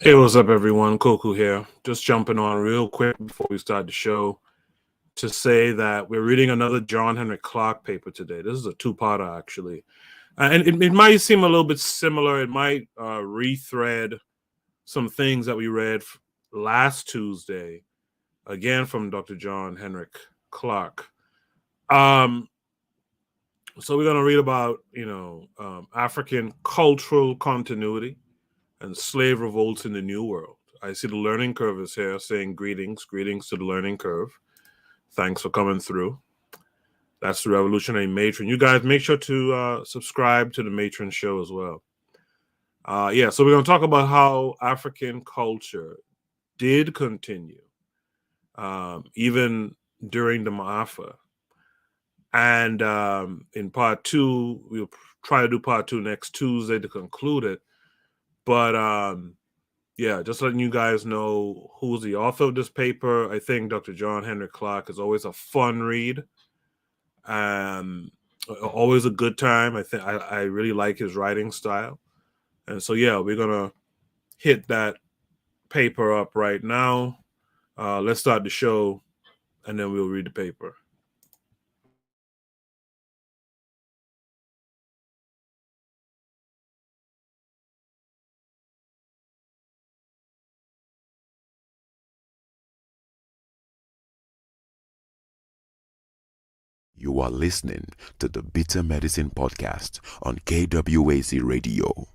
Hey, what's up, everyone? Koku here. Just jumping on real quick before we start the show to say that we're reading another John Henrick Clarke paper today. This is a two-parter, actually. And it might seem a little bit similar. It might rethread some things that we read last Tuesday, again from Dr. John Henrick Clarke. So we're going to read about, African cultural continuity and slave revolts in the New World. I see the learning curve is here saying greetings to the learning curve. Thanks for coming through. That's the Revolutionary Matron. You guys make sure to subscribe to the Matron show as well. So we're going to talk about how African culture did continue even during the Ma'afa. And in part two, we'll try to do part two next Tuesday to conclude it. But just letting you guys know who's the author of this paper. I think Dr. John Henrick Clarke is always a fun read. Always a good time. I really like his writing style. And so, we're going to hit that paper up right now. Let's start the show, and then we'll read the paper. You are listening to the Bitter Medicine Podcast on KWAZ Radio.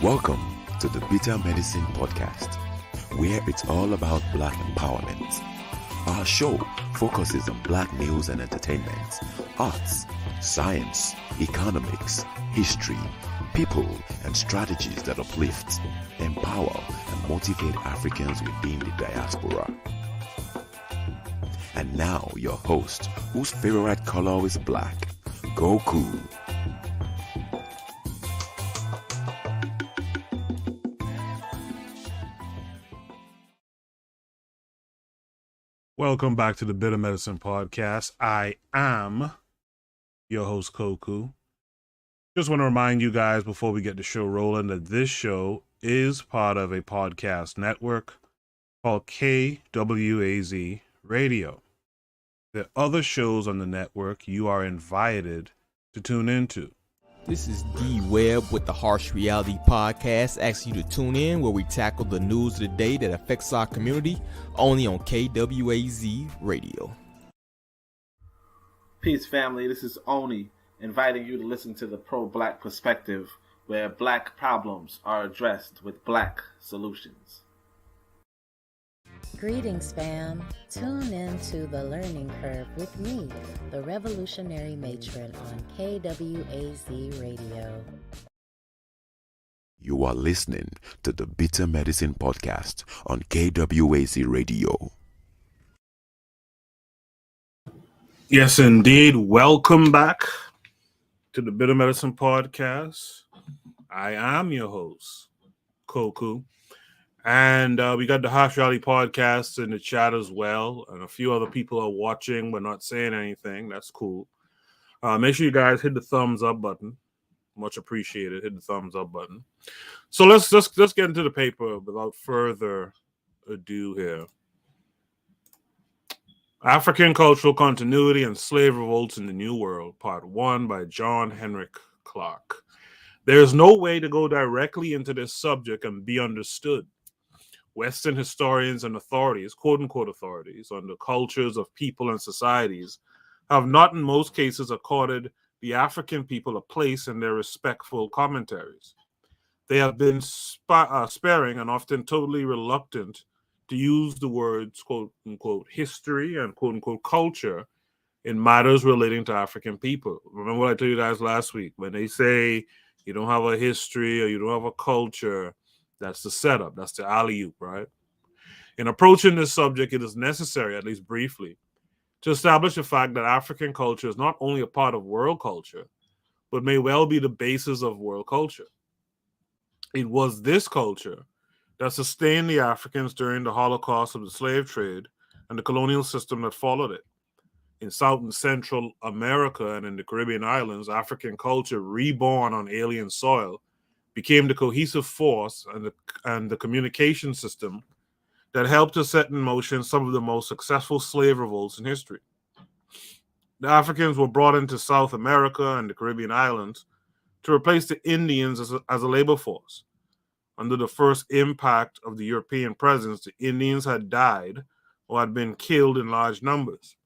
Welcome to the Bitter Medicine Podcast, where it's all about Black empowerment. Our show focuses on Black news and entertainment, arts, science, economics, history, people, and strategies that uplift, empower, and motivate Africans within the diaspora. And now your host, whose favorite color is black, Goku. Welcome back to the Bitter Medicine Podcast. I am your host, Koku. Just want to remind you guys before we get the show rolling that this show is part of a podcast network called KWAZ Radio. There are other shows on the network you are invited to tune into. This is W.E.B with the Harsh Reality Podcast, asking you to tune in where we tackle the news of the day that affects our community, only on KWAZ Radio. Peace, family. This is Oni, inviting you to listen to the Pro-Black Perspective, where Black problems are addressed with Black solutions. Greetings, fam. Tune in to The Learning Curve with me, the Revolutionary Matron on KWAZ Radio. You are listening to the Bitter Medicine Podcast on KWAZ Radio. Yes, indeed. Welcome back to the Bitter Medicine Podcast. I am your host, Koku. And we got the Harsh Reality Podcast in the chat as well. And a few other people are watching but not saying anything. That's cool. Make sure you guys hit the thumbs up button. Much appreciated. Hit the thumbs up button. So let's get into the paper without further ado here. African Cultural Continuity and Slave Revolts in the New World, Part 1 by John Henrick Clarke. There is no way to go directly into this subject and be understood. Western historians and authorities, quote-unquote authorities, on the cultures of people and societies have not in most cases accorded the African people a place in their respectful commentaries. They have been sparing and often totally reluctant to use the words quote-unquote history and quote-unquote culture in matters relating to African people. Remember what I told you guys last week? When they say you don't have a history or you don't have a culture, that's the setup. That's the alley-oop, right? In approaching this subject, it is necessary, at least briefly, to establish the fact that African culture is not only a part of world culture, but may well be the basis of world culture. It was this culture that sustained the Africans during the Holocaust of the slave trade and the colonial system that followed it. In South and Central America and in the Caribbean islands, African culture, reborn on alien soil, became the cohesive force and the communication system that helped to set in motion some of the most successful slave revolts in history. The Africans were brought into South America and the Caribbean islands to replace the Indians as a labor force. Under the first impact of the European presence, the Indians had died or had been killed in large numbers.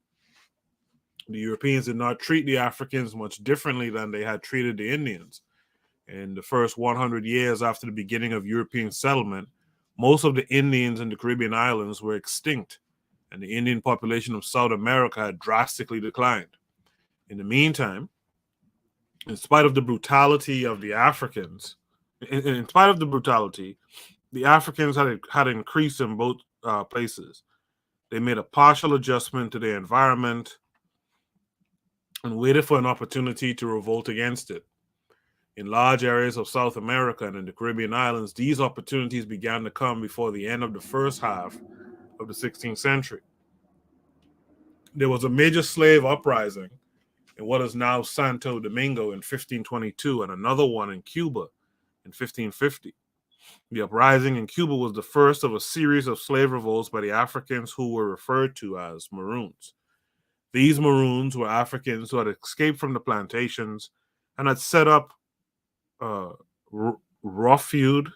The Europeans did not treat the Africans much differently than they had treated the Indians. In the first 100 years after the beginning of European settlement, most of the Indians in the Caribbean islands were extinct, and the Indian population of South America had drastically declined. In the meantime, in spite of the brutality of the Africans, the Africans had increased in both places. They made a partial adjustment to their environment and waited for an opportunity to revolt against it. In large areas of South America and in the Caribbean islands, these opportunities began to come before the end of the first half of the 16th century. There was a major slave uprising in what is now Santo Domingo in 1522 and another one in Cuba in 1550. The uprising in Cuba was the first of a series of slave revolts by the Africans who were referred to as Maroons. These Maroons were Africans who had escaped from the plantations and had set up rough-hewed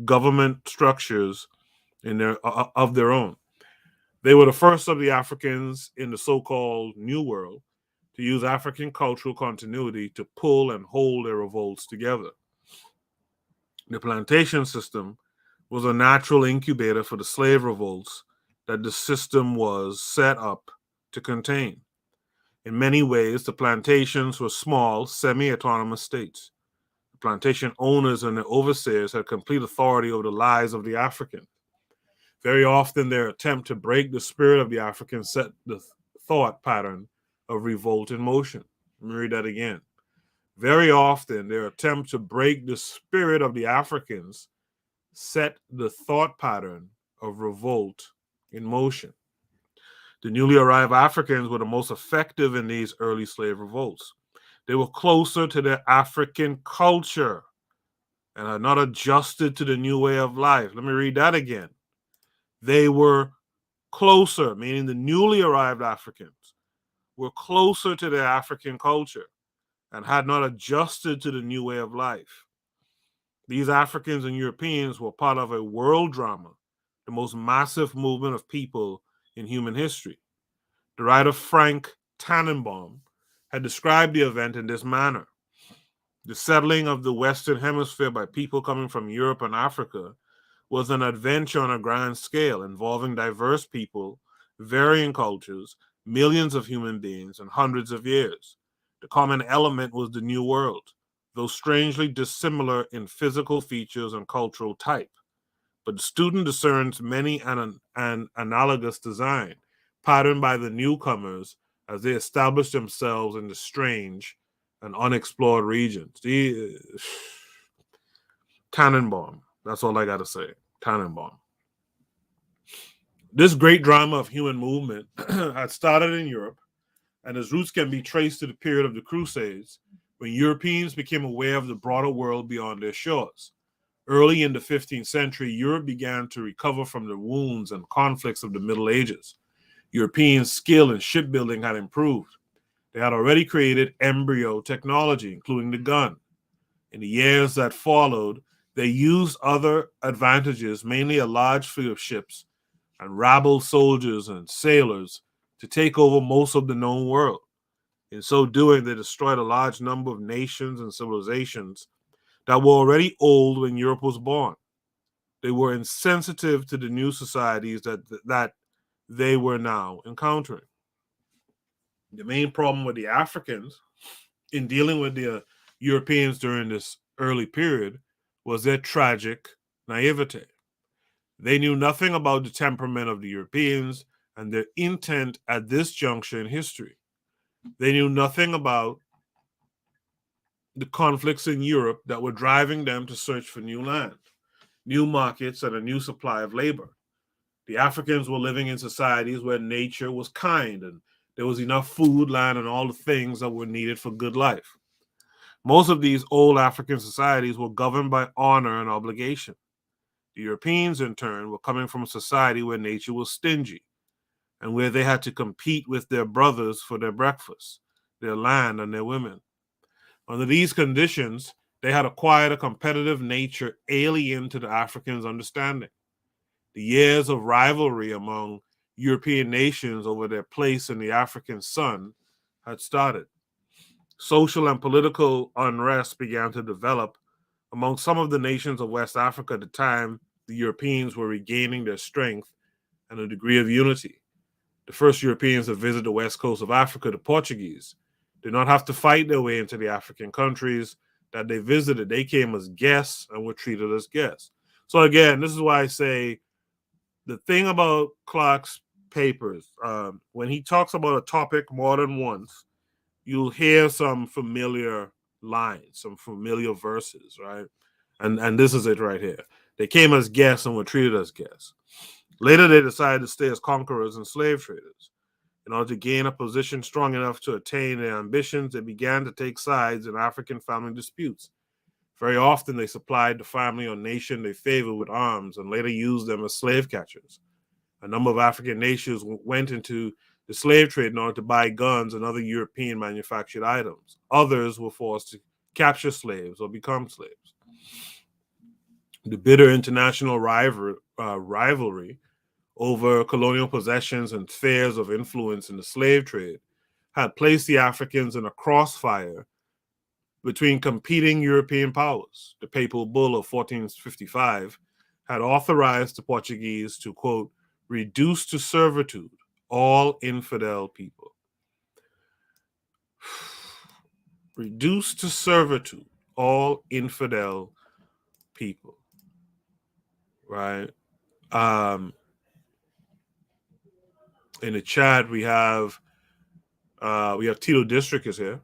government structures of their own. They were the first of the Africans in the so-called New World to use African cultural continuity to pull and hold their revolts together. The plantation system was a natural incubator for the slave revolts that the system was set up to contain. In many ways, the plantations were small, semi-autonomous states. The plantation owners and the overseers had complete authority over the lives of the African. Very often, their attempt to break the spirit of the African set the thought pattern of revolt in motion. Let me read that again. Very often, their attempt to break the spirit of the Africans set the thought pattern of revolt in motion. The newly arrived Africans were the most effective in these early slave revolts. They were closer to their African culture and had not adjusted to the new way of life. Let me read that again. They were closer, meaning the newly arrived Africans were closer to their African culture and had not adjusted to the new way of life. These Africans and Europeans were part of a world drama, the most massive movement of people in human history. The writer Frank Tannenbaum had described the event in this manner. The settling of the Western Hemisphere by people coming from Europe and Africa was an adventure on a grand scale involving diverse people, varying cultures, millions of human beings, and hundreds of years. The common element was the New World, though strangely dissimilar in physical features and cultural type. But the student discerns many an analogous design, patterned by the newcomers as they establish themselves in the strange and unexplored regions. Tannenbaum, that's all I got to say. Tannenbaum. This great drama of human movement had started in Europe, and its roots can be traced to the period of the Crusades, when Europeans became aware of the broader world beyond their shores. Early in the 15th century, Europe began to recover from the wounds and conflicts of the Middle Ages. European skill in shipbuilding had improved. They had already created embryo technology, including the gun. In the years that followed, they used other advantages, mainly a large fleet of ships and rabble soldiers and sailors, to take over most of the known world. In so doing, they destroyed a large number of nations and civilizations that were already old when Europe was born. They were insensitive to the new societies that they were now encountering. The main problem with the Africans in dealing with the Europeans during this early period was their tragic naivete. They knew nothing about the temperament of the Europeans and their intent at this juncture in history. They knew nothing about the conflicts in Europe that were driving them to search for new land, new markets, and a new supply of labor. The Africans were living in societies where nature was kind and there was enough food, land, and all the things that were needed for good life. Most of these old African societies were governed by honor and obligation. The Europeans, in turn, were coming from a society where nature was stingy and where they had to compete with their brothers for their breakfast, their land, and their women. Under these conditions, they had acquired a competitive nature alien to the Africans' understanding. The years of rivalry among European nations over their place in the African sun had started. Social and political unrest began to develop among some of the nations of West Africa at the time the Europeans were regaining their strength and a degree of unity. The first Europeans to visit the west coast of Africa, the Portuguese, did not have to fight their way into the African countries that they visited. They came as guests and were treated as guests. So again, this is why I say the thing about Clarke's papers, when he talks about a topic more than once, you'll hear some familiar lines, some familiar verses, right? And this is it right here. They came as guests and were treated as guests. Later, they decided to stay as conquerors and slave traders. In order to gain a position strong enough to attain their ambitions, they began to take sides in African family disputes. Very often, they supplied the family or nation they favored with arms and later used them as slave catchers. A number of African nations went into the slave trade in order to buy guns and other European manufactured items. Others were forced to capture slaves or become slaves. The bitter international rivalry over colonial possessions and spheres of influence in the slave trade had placed the Africans in a crossfire between competing European powers. The Papal Bull of 1455 had authorized the Portuguese to, quote, reduce to servitude all infidel people. Reduce to servitude all infidel people. Right? In the chat, we have Tito District is here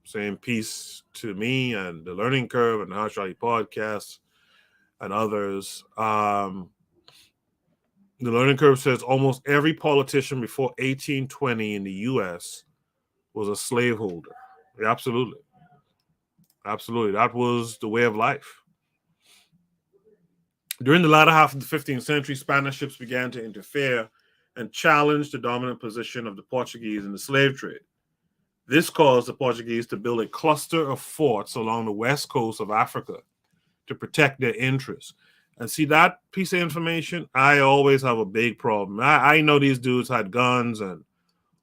saying peace to me and the Learning Curve and the Harsh Rally podcast and others. The Learning Curve says almost every politician before 1820 in the U.S. was a slaveholder. Yeah, absolutely. Absolutely. That was the way of life. During the latter half of the 15th century, Spanish ships began to interfere and challenge the dominant position of the Portuguese in the slave trade. This caused the Portuguese to build a cluster of forts along the west coast of Africa to protect their interests. And see, that piece of information, I always have a big problem. I know these dudes had guns and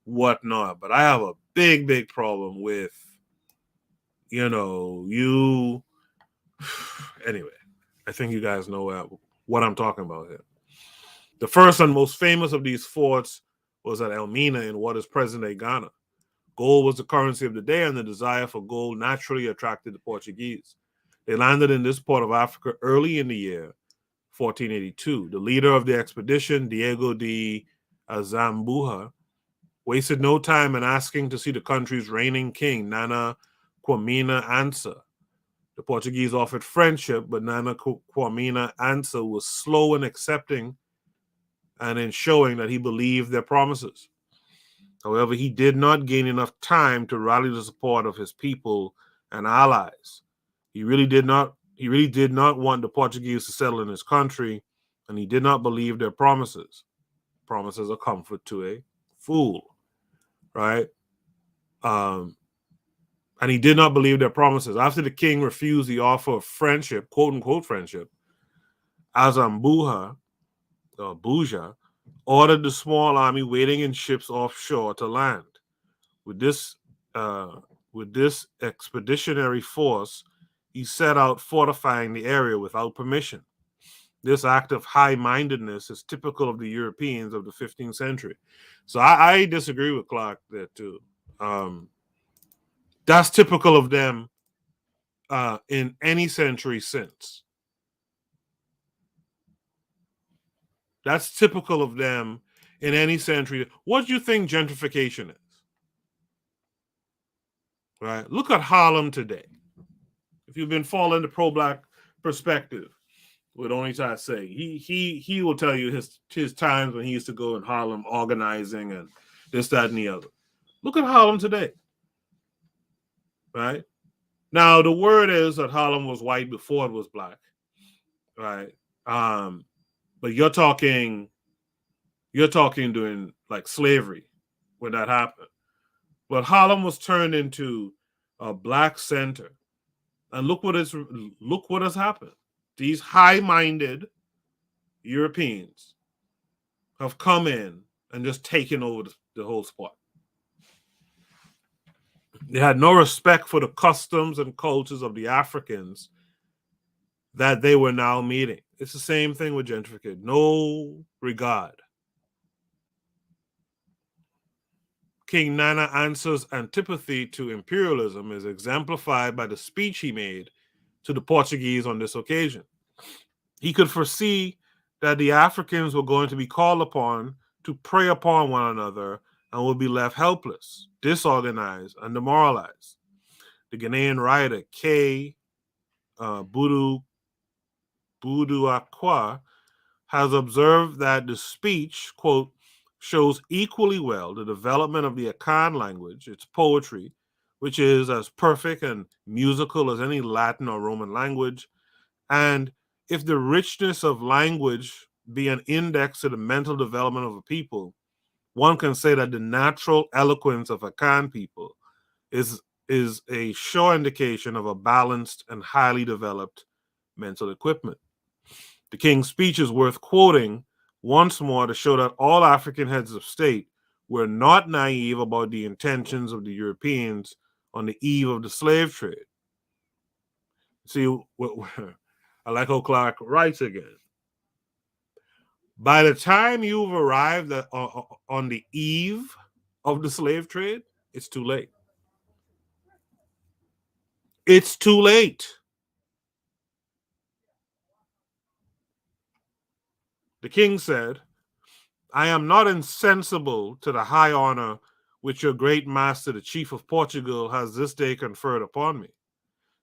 whatnot, but I have a big problem with, you. Anyway, I think you guys know what I'm talking about here. The first and most famous of these forts was at Elmina in what is present-day Ghana. Gold was the currency of the day, and the desire for gold naturally attracted the Portuguese. They landed in this part of Africa early in the year 1482. The leader of the expedition, Diego de Azambuja, wasted no time in asking to see the country's reigning king, Nana Kwamina Ansa. The Portuguese offered friendship, but Nana Kwamina Ansa was slow in accepting and in showing that he believed their promises. However, he did not gain enough time to rally the support of his people and allies. He really did not want the Portuguese to settle in his country, and he did not believe their promises. Promises are comfort to a fool, right? And he did not believe their promises. After the king refused the offer of friendship, quote unquote friendship, Azambuja ordered the small army waiting in ships offshore to land. With this expeditionary force, he set out fortifying the area without permission. This act of high-mindedness is typical of the Europeans of the 15th century. So I disagree with Clarke there too. That's typical of them in any century since. That's typical of them in any century. What do you think gentrification is? Right? Look at Harlem today. If you've been following the pro-black perspective, would only try to say. He will tell you his times when he used to go in Harlem organizing and this, that, and the other. Look at Harlem today. Right? Now the word is that Harlem was white before it was black. Right? But you're talking during like slavery when that happened. But Harlem was turned into a black center. And look what has happened. These high-minded Europeans have come in and just taken over the whole spot. They had no respect for the customs and cultures of the Africans that they were now meeting. It's the same thing with gentrification. No regard. King Nana Answer's antipathy to imperialism is exemplified by the speech he made to the Portuguese on this occasion. He could foresee that the Africans were going to be called upon to prey upon one another and would be left helpless, disorganized, and demoralized. The Ghanaian writer K. Buduakwa has observed that the speech, quote, shows equally well the development of the Akan language, its poetry, which is as perfect and musical as any Latin or Roman language. And if the richness of language be an index to the mental development of a people, one can say that the natural eloquence of Akan people is a sure indication of a balanced and highly developed mental equipment. The king's speech is worth quoting once more to show that all African heads of state were not naive about the intentions of the Europeans on the eve of the slave trade. See, I like how Clarke writes again. By the time you've arrived on the eve of the slave trade, it's too late. It's too late. The king said, I am not insensible to the high honor which your great master, the chief of Portugal, has this day conferred upon me.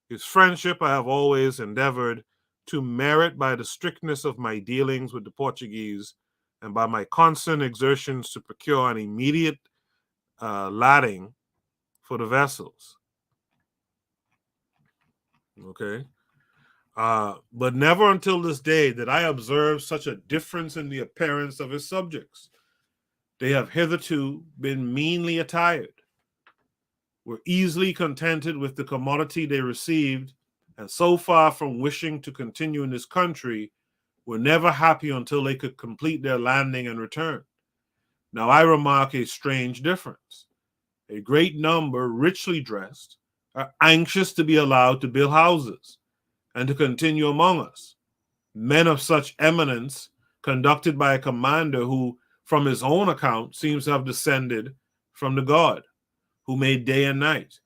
His friendship I have always endeavored to merit by the strictness of my dealings with the Portuguese and by my constant exertions to procure an immediate lading for the vessels. Okay. But never until this day did I observe such a difference in the appearance of his subjects. They have hitherto been meanly attired, were easily contented with the commodity they received, and so far from wishing to continue in this country, were never happy until they could complete their landing and return. Now I remark a strange difference. A great number, richly dressed, are anxious to be allowed to build houses and to continue among us. Men of such eminence, conducted by a commander who, from his own account, seems to have descended from the God, who made day and night,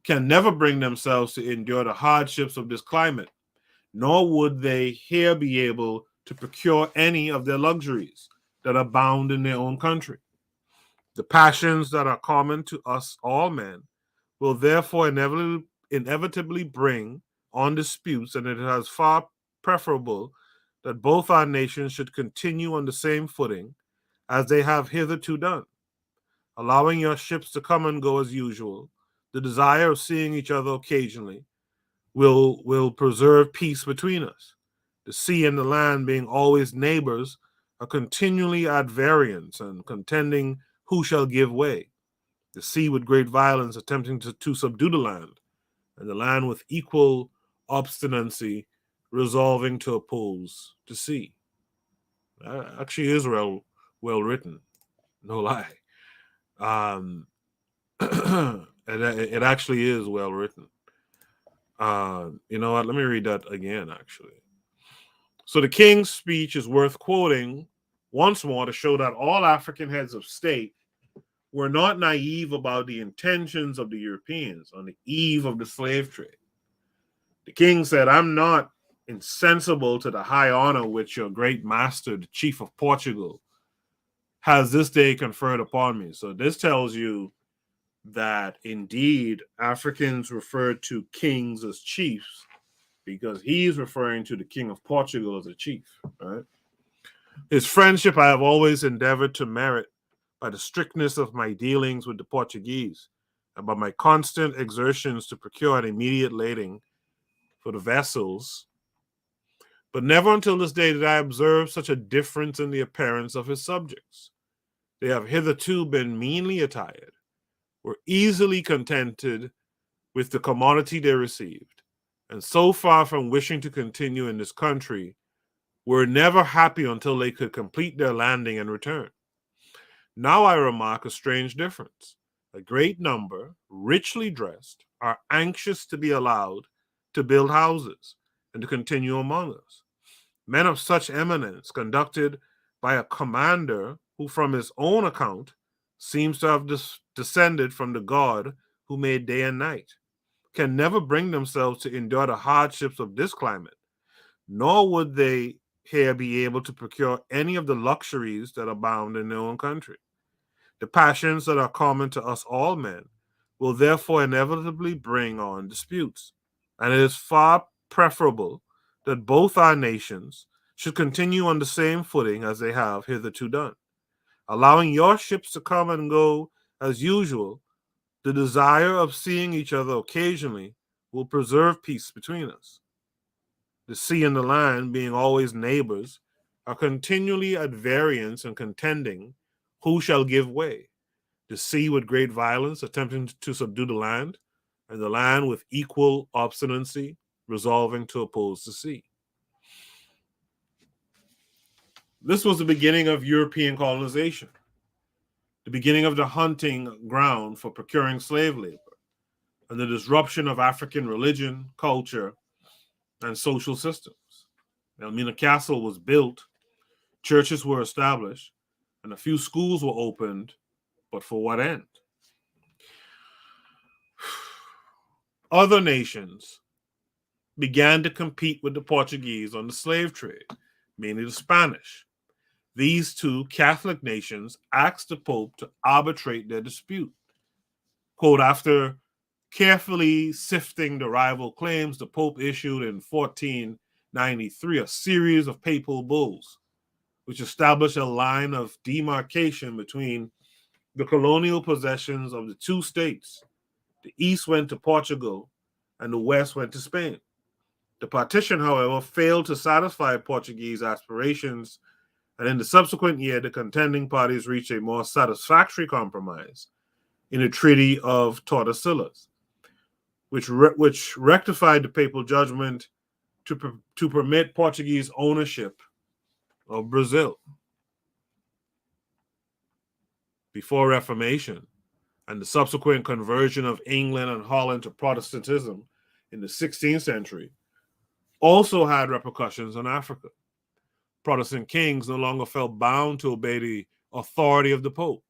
can never bring themselves to endure the hardships of this climate, nor would they here be able to procure any of their luxuries that abound in their own country. The passions that are common to us all men will therefore inevitably bring on disputes, and it is far preferable that both our nations should continue on the same footing as they have hitherto done, allowing your ships to come and go as usual. The desire of seeing each other occasionally will preserve peace between us. The sea and the land, being always neighbors, are continually at variance and contending who shall give way. The sea with great violence attempting to subdue the land, and the land with equal obstinacy resolving to oppose the sea. That actually is well written, no lie. It actually is well written. You know what? Let me read that again, actually. So the king's speech is worth quoting once more to show that all African heads of state were not naive about the intentions of the Europeans on the eve of the slave trade. The king said, I'm not insensible to the high honor which your great master, the chief of Portugal, has this day conferred upon me. So this tells you that indeed Africans referred to kings as chiefs because he's referring to the King of Portugal as a chief, right? His friendship I have always endeavored to merit by the strictness of my dealings with the Portuguese and by my constant exertions to procure an immediate lading for the vessels. But never until this day did I observe such a difference in the appearance of his subjects. They have hitherto been meanly attired, were easily contented with the commodity they received, and so far from wishing to continue in this country, were never happy until they could complete their landing and return. Now I remark a strange difference. A great number, richly dressed, are anxious to be allowed to build houses and to continue among us. Men of such eminence, conducted by a commander who from his own account seems to have descended from the God who made day and night, can never bring themselves to endure the hardships of this climate, nor would they here be able to procure any of the luxuries that abound in their own country. The passions that are common to us all men will therefore inevitably bring on disputes, and it is far preferable that both our nations should continue on the same footing as they have hitherto done. Allowing your ships to come and go as usual, the desire of seeing each other occasionally will preserve peace between us. The sea and the land, being always neighbors, are continually at variance and contending who shall give way. The sea with great violence attempting to subdue the land, and the land with equal obstinacy resolving to oppose the sea. This was the beginning of European colonization, the beginning of the hunting ground for procuring slave labor, and the disruption of African religion, culture, and social systems. Elmina Castle was built, churches were established, and a few schools were opened, but for what end? Other nations began to compete with the Portuguese on the slave trade, mainly the Spanish. These two Catholic nations asked the Pope to arbitrate their dispute. Quote, after carefully sifting the rival claims, the Pope issued in 1493 a series of papal bulls, which established a line of demarcation between the colonial possessions of the two states. The east went to Portugal, and the west went to Spain. The partition, however, failed to satisfy Portuguese aspirations, and in the subsequent year, the contending parties reached a more satisfactory compromise in the Treaty of Tordesillas, which rectified the papal judgment to permit Portuguese ownership of Brazil. Before Reformation and the subsequent conversion of England and Holland to Protestantism in the 16th century also had repercussions on Africa. Protestant kings no longer felt bound to obey the authority of the Pope.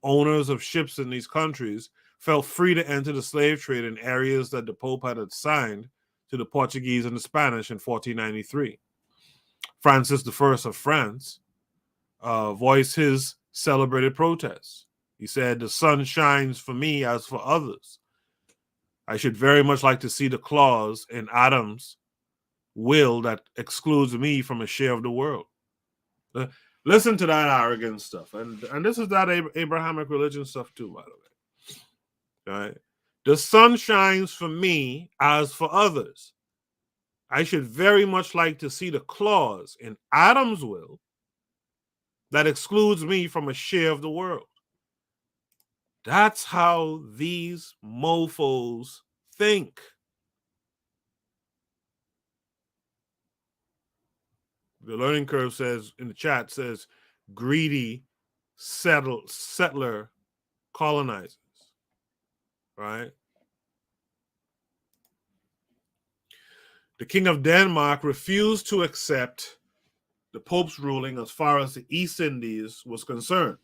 Owners of ships in these countries felt free to enter the slave trade in areas that the Pope had assigned to the Portuguese and the Spanish in 1493. Francis I of France voiced his celebrated protest. He said, "The sun shines for me as for others. I should very much like to see the clause in Adam's will that excludes me from a share of the world." Listen to that arrogant stuff. And this is that Abrahamic religion stuff too, by the way. All right. The sun shines for me as for others. I should very much like to see the clause in Adam's will that excludes me from a share of the world. That's how these mofos think. The learning curve says in the chat says greedy settler colonizers, right? The King of Denmark refused to accept the Pope's ruling as far as the East Indies was concerned.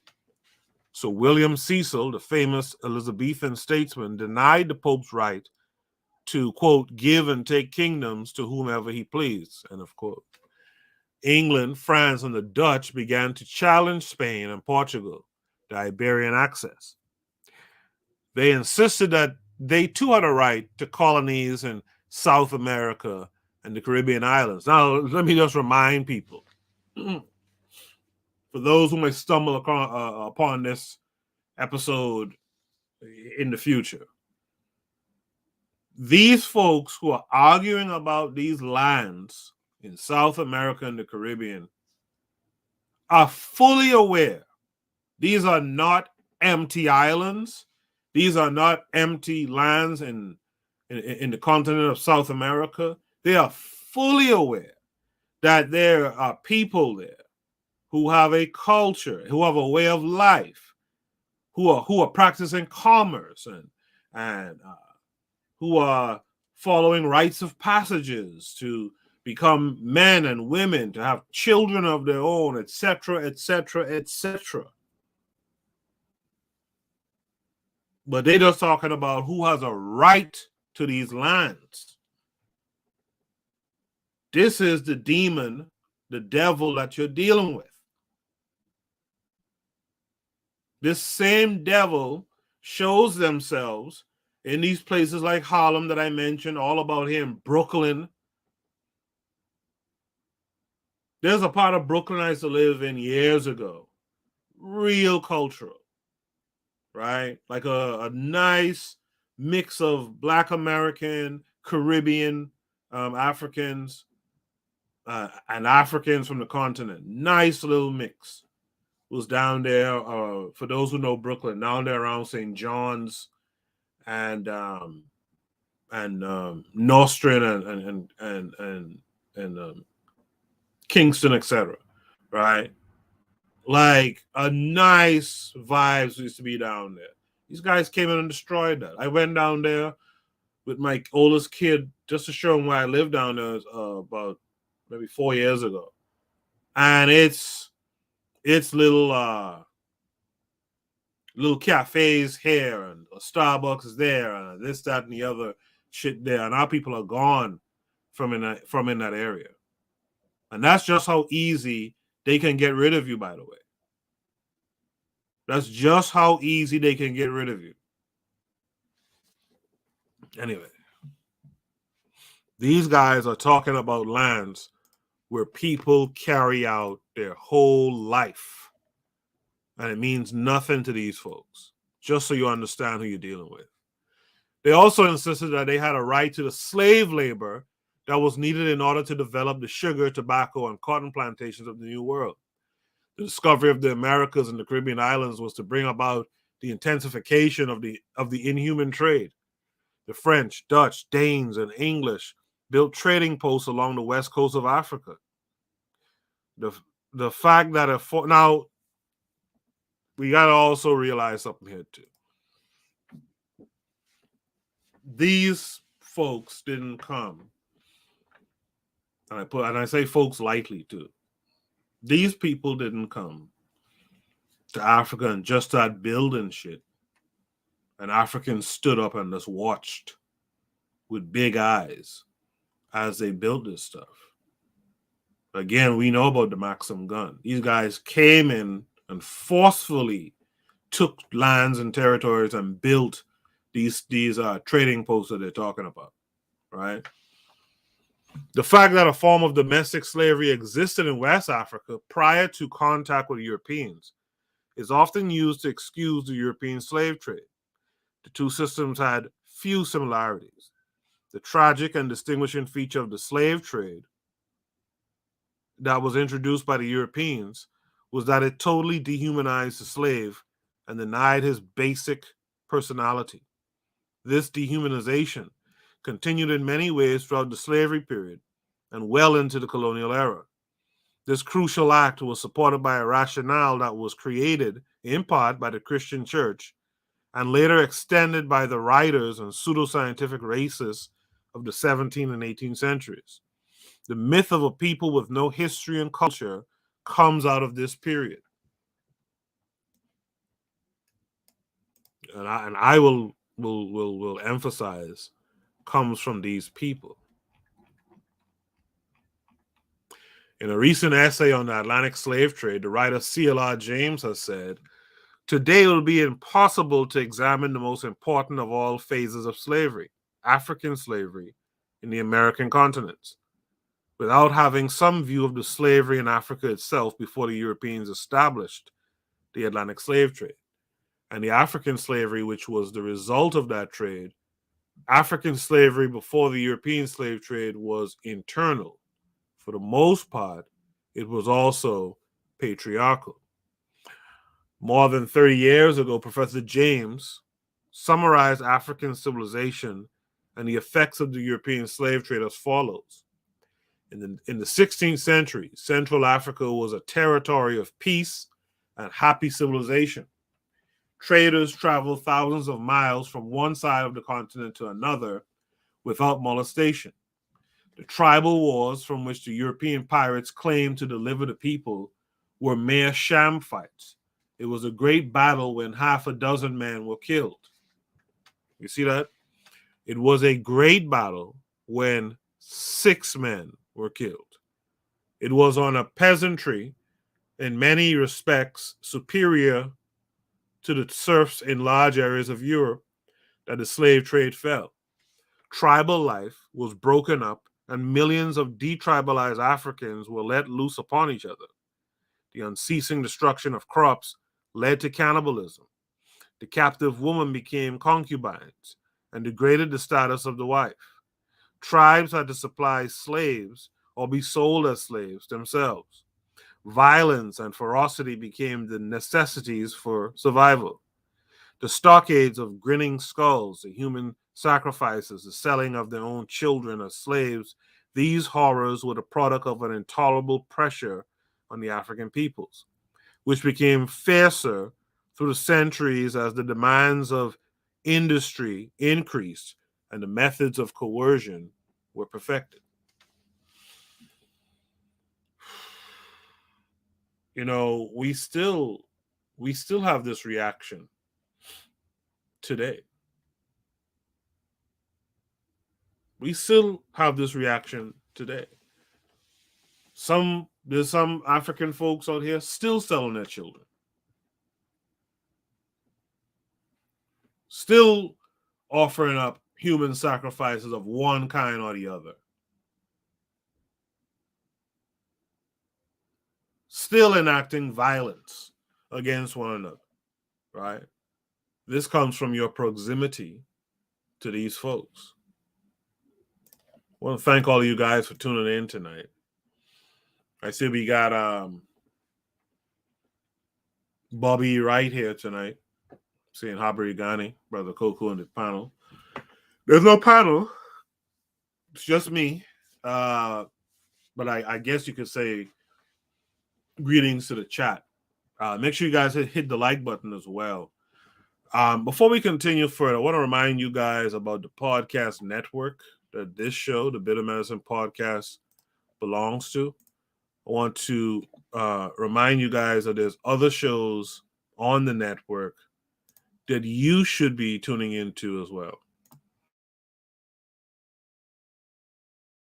So William Cecil, the famous Elizabethan statesman, denied the Pope's right to, quote, give and take kingdoms to whomever he pleased, end of quote. England, France, and the Dutch began to challenge Spain and Portugal, the Iberian Axis. They insisted that they too had a right to colonies in South America and the Caribbean islands. Now, let me just remind people, for those who may stumble upon this episode in the future, these folks who are arguing about these lands in South America and the Caribbean are fully aware these are not empty islands. These are not empty lands in the continent of South America. They are fully aware that there are people there who have a culture, who have a way of life, who are practicing commerce and who are following rites of passages to become men and women, to have children of their own, etc., etc., etc. But they're just talking about who has a right to these lands. This is the demon, the devil that you're dealing with. This same devil shows themselves in these places like Harlem that I mentioned, all about him, Brooklyn. There's a part of Brooklyn I used to live in years ago. Real cultural, right? Like a nice mix of Black American, Caribbean, Africans, and Africans from the continent. Nice little mix. Was down there, for those who know Brooklyn, down there around St. John's and Nostrand and Kingston, etc. Right? Like a nice vibes used to be down there. These guys came in and destroyed that. I went down there with my oldest kid just to show him where I lived down there about maybe 4 years ago. And it's little cafes here and a Starbucks is there and this, that, and the other shit there. And our people are gone from in that area. And that's just how easy they can get rid of you, by the way. That's just how easy they can get rid of you. Anyway, these guys are talking about lands where people carry out their whole life. And it means nothing to these folks, just so you understand who you're dealing with. They also insisted that they had a right to the slave labor that was needed in order to develop the sugar, tobacco, and cotton plantations of the New World. The discovery of the Americas and the Caribbean islands was to bring about the intensification of the inhuman trade. The French, Dutch, Danes, and English built trading posts along the west coast of Africa. The fact that now we got to also realize something here too. These folks didn't come, and I say folks lightly too. These people didn't come to Africa and just start building shit. And Africans stood up and just watched with big eyes as they built this stuff. Again, we know about the Maxim gun. These guys came in and forcefully took lands and territories and built these trading posts that they're talking about, right? The fact that a form of domestic slavery existed in West Africa prior to contact with Europeans is often used to excuse the European slave trade. The two systems had few similarities. The tragic and distinguishing feature of the slave trade that was introduced by the Europeans was that it totally dehumanized the slave and denied his basic personality. This dehumanization continued in many ways throughout the slavery period and well into the colonial era. This crucial act was supported by a rationale that was created in part by the Christian church and later extended by the writers and pseudoscientific racists of the 17th and 18th centuries. The myth of a people with no history and culture comes out of this period. And I will emphasize, comes from these people. In a recent essay on the Atlantic slave trade, the writer C.L.R. James has said, "Today it will be impossible to examine the most important of all phases of slavery, African slavery, in the American continents. without having some view of the slavery in Africa itself before the Europeans established the Atlantic slave trade. And the African slavery, which was the result of that trade, African slavery before the European slave trade was internal. For the most part, it was also patriarchal. More than 30 years ago, Professor James summarized African civilization and the effects of the European slave trade as follows. In the 16th century, Central Africa was a territory of peace and happy civilization. Traders traveled thousands of miles from one side of the continent to another without molestation. The tribal wars from which the European pirates claimed to deliver the people were mere sham fights. It was a great battle when half a dozen men were killed. You see that? It was a great battle when 6 men were killed. It was on a peasantry, in many respects superior to the serfs in large areas of Europe, that the slave trade fell. Tribal life was broken up, and millions of detribalized Africans were let loose upon each other. The unceasing destruction of crops led to cannibalism. The captive woman became concubines and degraded the status of the wife. Tribes had to supply slaves or be sold as slaves themselves. Violence and ferocity became the necessities for survival. The stockades of grinning skulls, the human sacrifices, the selling of their own children as slaves, these horrors were the product of an intolerable pressure on the African peoples, which became fiercer through the centuries as the demands of industry increased and the methods of coercion were perfected. You know, we still have this reaction today. We still have this reaction today. There's some African folks out here still selling their children. Still offering up human sacrifices of one kind or the other. Still enacting violence against one another, right? This comes from your proximity to these folks. I want to thank all of you guys for tuning in tonight. I see we got Bobby right here tonight. Seeing Habari Ghani, Brother Coco in the panel. There's no panel. It's just me. But I guess you could say greetings to the chat. Make sure you guys hit the like button as well. Before we continue further, I want to remind you guys about the podcast network that this show, the Bitter Medicine Podcast, belongs to. I want to remind you guys that there's other shows on the network that you should be tuning into as well.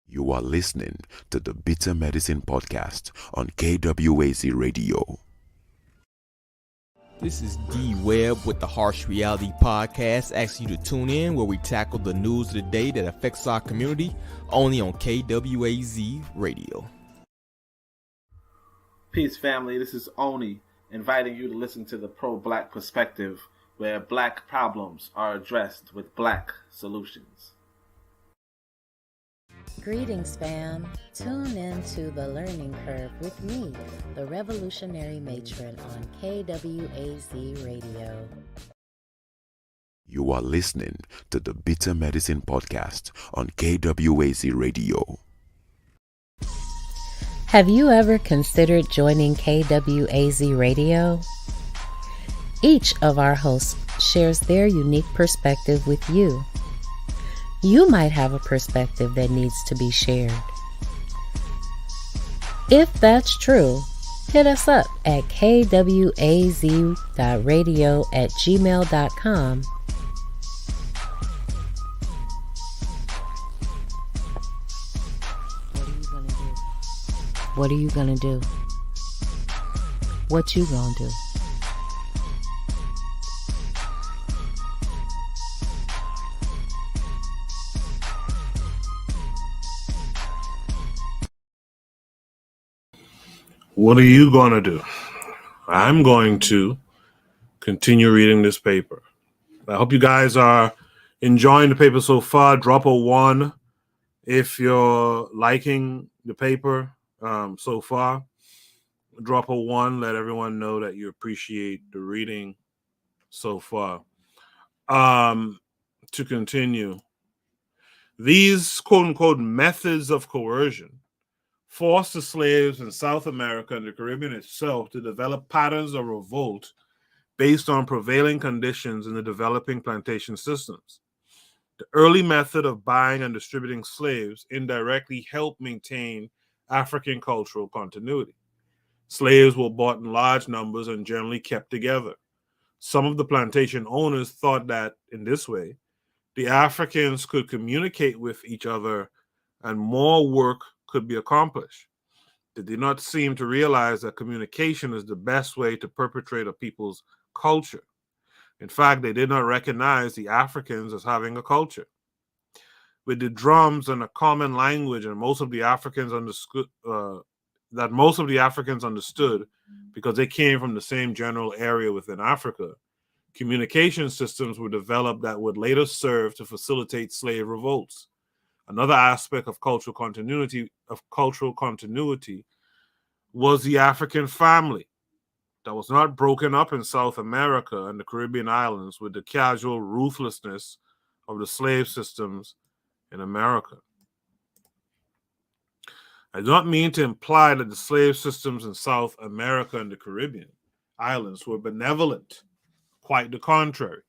You are listening to the Bitter Medicine Podcast on KWAZ Radio. This is W.E.B with the Harsh Reality Podcast, asking you to tune in where we tackle the news of the day that affects our community, only on KWAZ Radio. Peace, family. This is Oni, inviting you to listen to the pro-black perspective, where black problems are addressed with black solutions. Greetings, fam. Tune in to The Learning Curve with me, the revolutionary matron on KWAZ Radio. You are listening to the Bitter Medicine Podcast on KWAZ Radio. Have you ever considered joining KWAZ Radio? Each of our hosts shares their unique perspective with you. You might have a perspective that needs to be shared. If that's true, hit us up at kwaz.radio@gmail.com. What are you gonna do? What you gonna do? what are you going to do? I'm going to continue reading this paper. I hope you guys are enjoying the paper so far. Drop a 1 if you're liking the paper so far. Drop a 1. Let everyone know that you appreciate the reading so far. To continue, these quote-unquote methods of coercion forced the slaves in South America and the Caribbean itself to develop patterns of revolt based on prevailing conditions in the developing plantation systems. The early method of buying and distributing slaves indirectly helped maintain African cultural continuity. Slaves were bought in large numbers and generally kept together. Some of the plantation owners thought that, in this way, the Africans could communicate with each other and more work could be accomplished. They did not seem to realize that communication is the best way to perpetrate a people's culture. In fact, they did not recognize the Africans as having a culture. With the drums and a common language, and most of the Africans understood because they came from the same general area within Africa, communication systems were developed that would later serve to facilitate slave revolts. Another aspect of cultural continuity was the African family that was not broken up in South America and the Caribbean islands with the casual ruthlessness of the slave systems in America. I do not mean to imply that the slave systems in South America and the Caribbean islands were benevolent. Quite the contrary.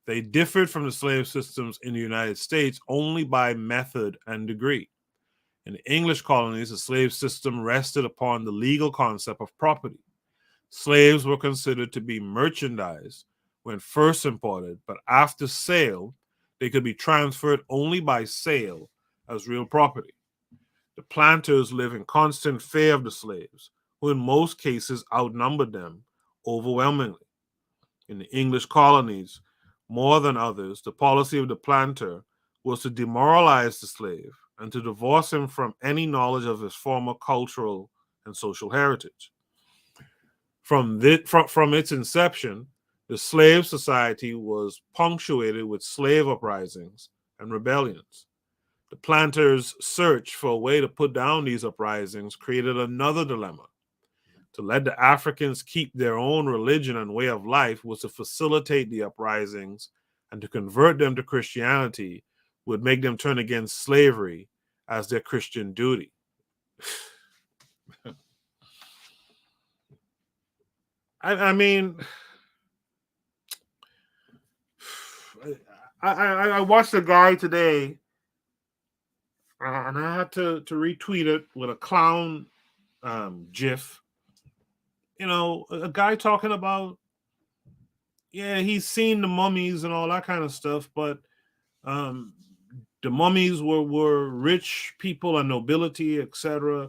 They differed from the slave systems in the United States only by method and degree. In the English colonies, the slave system rested upon the legal concept of property. Slaves were considered to be merchandise when first imported, but after sale, they could be transferred only by sale as real property. The planters lived in constant fear of the slaves, who in most cases outnumbered them overwhelmingly. In the English colonies, more than others, the policy of the planter was to demoralize the slave and to divorce him from any knowledge of his former cultural and social heritage. From its inception, the slave society was punctuated with slave uprisings and rebellions. The planters' search for a way to put down these uprisings created another dilemma. To let the Africans keep their own religion and way of life was to facilitate the uprisings, and to convert them to Christianity would make them turn against slavery as their Christian duty. I mean, I watched a guy today, and I had to retweet it with a clown gif. You know, a guy talking about, yeah, he's seen the mummies and all that kind of stuff, but the mummies were rich people and nobility, etc.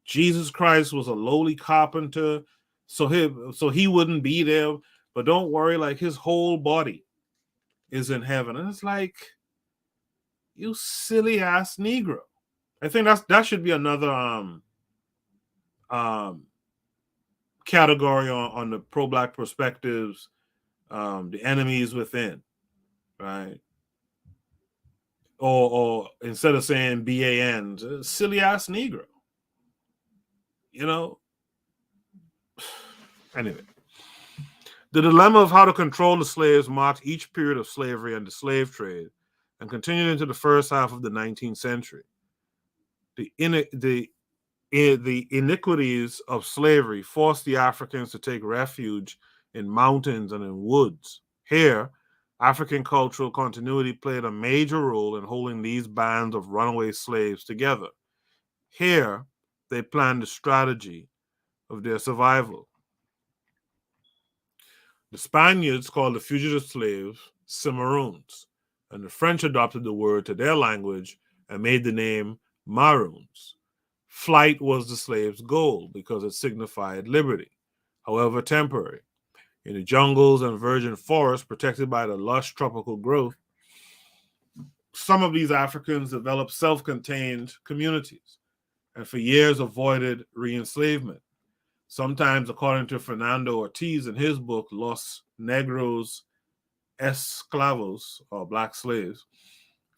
Jesus Christ was a lowly carpenter, so he wouldn't be there. But don't worry, like his whole body is in heaven. And it's like, you silly ass Negro. I think that should be another category on the pro-black perspectives, the enemies within, right? Or instead of saying BANs, silly ass Negro. You know? Anyway. The dilemma of how to control the slaves marked each period of slavery and the slave trade and continued into the first half of the 19th century. The iniquities of slavery forced the Africans to take refuge in mountains and in woods. Here, African cultural continuity played a major role in holding these bands of runaway slaves together. Here, they planned the strategy of their survival. The Spaniards called the fugitive slaves Cimarrones, and the French adopted the word to their language and made the name Maroons. Flight was the slave's goal because it signified liberty, however temporary. In the jungles and virgin forests protected by the lush tropical growth, some of these Africans developed self-contained communities and for years avoided re-enslavement. Sometimes, according to Fernando Ortiz in his book, Los Negros Esclavos, or Black Slaves,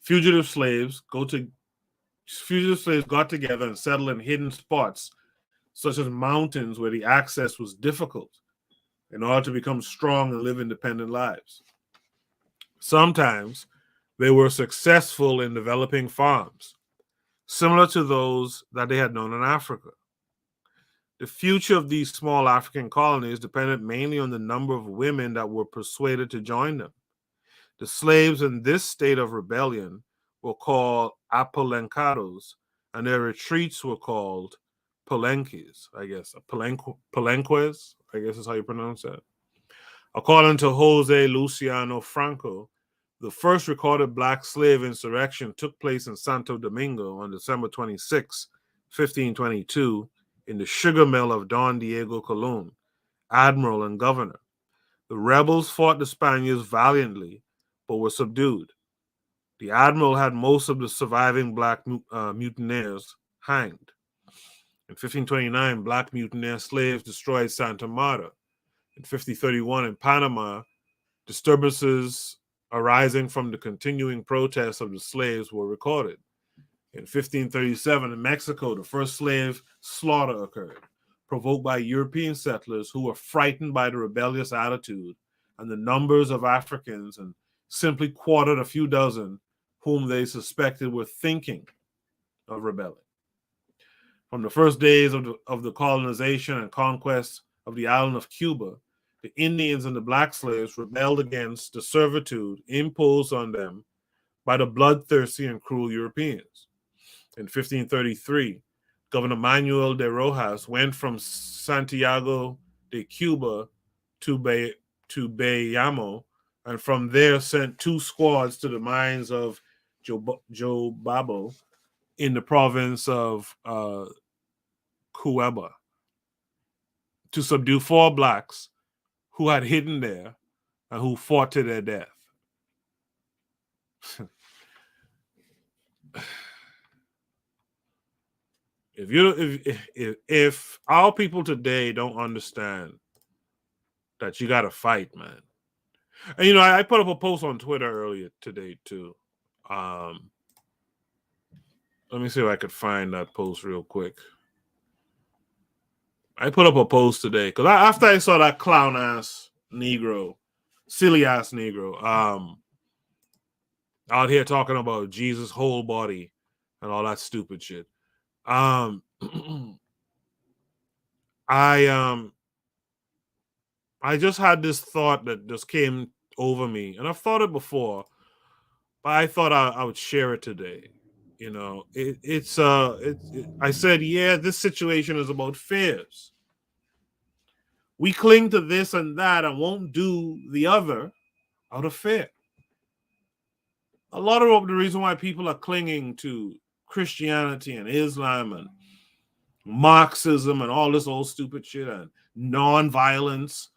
fugitive slaves got together and settled in hidden spots, such as mountains where the access was difficult, in order to become strong and live independent lives. Sometimes they were successful in developing farms, similar to those that they had known in Africa. The future of these small African colonies depended mainly on the number of women that were persuaded to join them. The slaves in this state of rebellion were called apalancados, and their retreats were called palenques, I guess. Palenques, I guess is how you pronounce that. According to Jose Luciano Franco, the first recorded black slave insurrection took place in Santo Domingo on December 26, 1522, in the sugar mill of Don Diego Colon, admiral and governor. The rebels fought the Spaniards valiantly, but were subdued. The admiral had most of the surviving black mutineers hanged. In 1529, black mutineer slaves destroyed Santa Marta. In 1531, in Panama, disturbances arising from the continuing protests of the slaves were recorded. In 1537, in Mexico, the first slave slaughter occurred, provoked by European settlers who were frightened by the rebellious attitude and the numbers of Africans, and simply quartered a few dozen whom they suspected were thinking of rebelling. From the first days of the colonization and conquest of the island of Cuba, the Indians and the black slaves rebelled against the servitude imposed on them by the bloodthirsty and cruel Europeans. In 1533, Governor Manuel de Rojas went from Santiago de Cuba to Bayamo, and from there sent 2 squads to the mines of Jobabo in the province of KWAZ to subdue 4 blacks who had hidden there and who fought to their death. If our people today don't understand that you got to fight, man. And I put up a post on Twitter earlier today too. Let me see if I could find that post real quick. I put up a post today because after I saw that clown ass Negro, silly ass Negro, out here talking about Jesus' whole body and all that stupid shit. I just had this thought that just came over me, and I've thought it before, but I thought I would share it today. I said, yeah, this situation is about fears. We cling to this and that and won't do the other out of fear. A lot of the reason why people are clinging to Christianity and Islam and Marxism and all this old stupid shit and non-violence,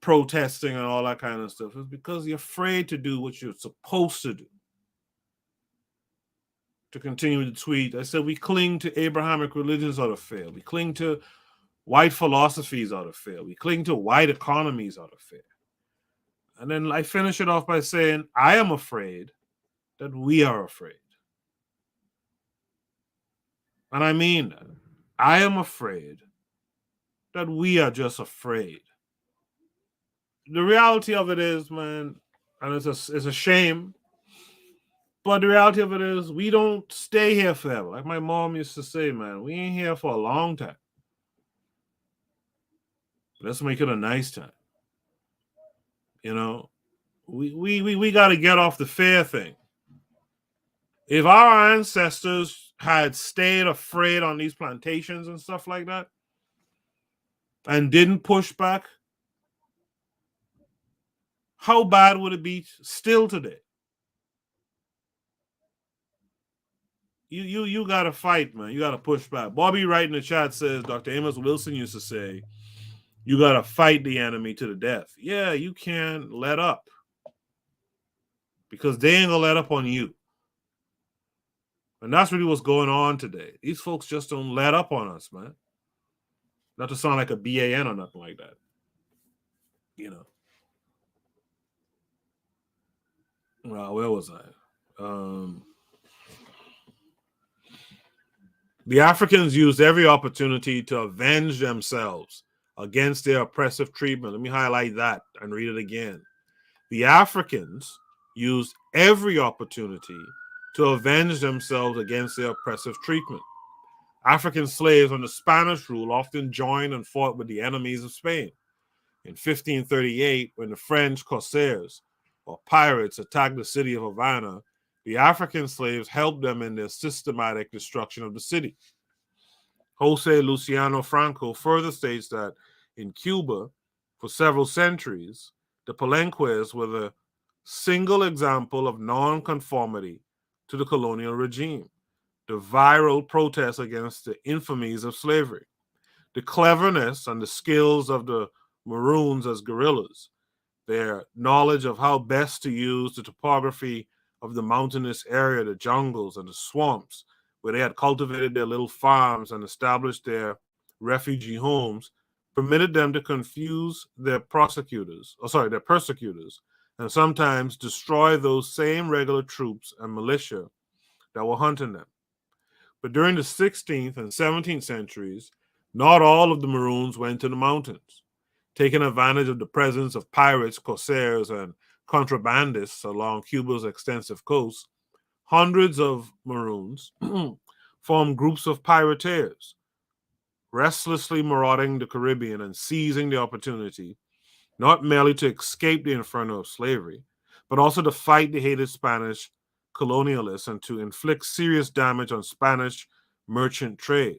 protesting and all that kind of stuff is because you're afraid to do what you're supposed to do. To continue the tweet, I said we cling to Abrahamic religions out of fear. We cling to white philosophies out of fear. We cling to white economies out of fear. And then I finish it off by saying, I am afraid that we are afraid. And I mean that. I am afraid that we are just afraid. The reality of it is, man, and it's a shame, but the reality of it is we don't stay here forever. Like my mom used to say, man, we ain't here for a long time. Let's make it a nice time. We got to get off the fear thing. If our ancestors had stayed afraid on these plantations and stuff like that and didn't push back, how bad would it be still today? You got to fight, man. You got to push back. Bobby Wright in the chat says, Dr. Amos Wilson used to say, you got to fight the enemy to the death. Yeah, you can't let up because they ain't going to let up on you. And that's really what's going on today. These folks just don't let up on us, man. Not to sound like a BAN or nothing like that. You know. Where was I? The Africans used every opportunity to avenge themselves against their oppressive treatment. Let me highlight that and read it again. The Africans used every opportunity to avenge themselves against their oppressive treatment. African slaves under Spanish rule often joined and fought with the enemies of Spain. In 1538, when the French corsairs or pirates attacked the city of Havana, the African slaves helped them in their systematic destruction of the city. Jose Luciano Franco further states that in Cuba, for several centuries, the Palenques were the single example of nonconformity to the colonial regime, the viral protest against the infamies of slavery, the cleverness and the skills of the Maroons as guerrillas, their knowledge of how best to use the topography of the mountainous area, the jungles and the swamps, where they had cultivated their little farms and established their refugee homes, permitted them to confuse their persecutors, and sometimes destroy those same regular troops and militia that were hunting them. But during the 16th and 17th centuries, not all of the Maroons went to the mountains. Taking advantage of the presence of pirates, corsairs, and contrabandists along Cuba's extensive coast, hundreds of Maroons formed groups of pirateers, restlessly marauding the Caribbean and seizing the opportunity, not merely to escape the inferno of slavery, but also to fight the hated Spanish colonialists and to inflict serious damage on Spanish merchant trade.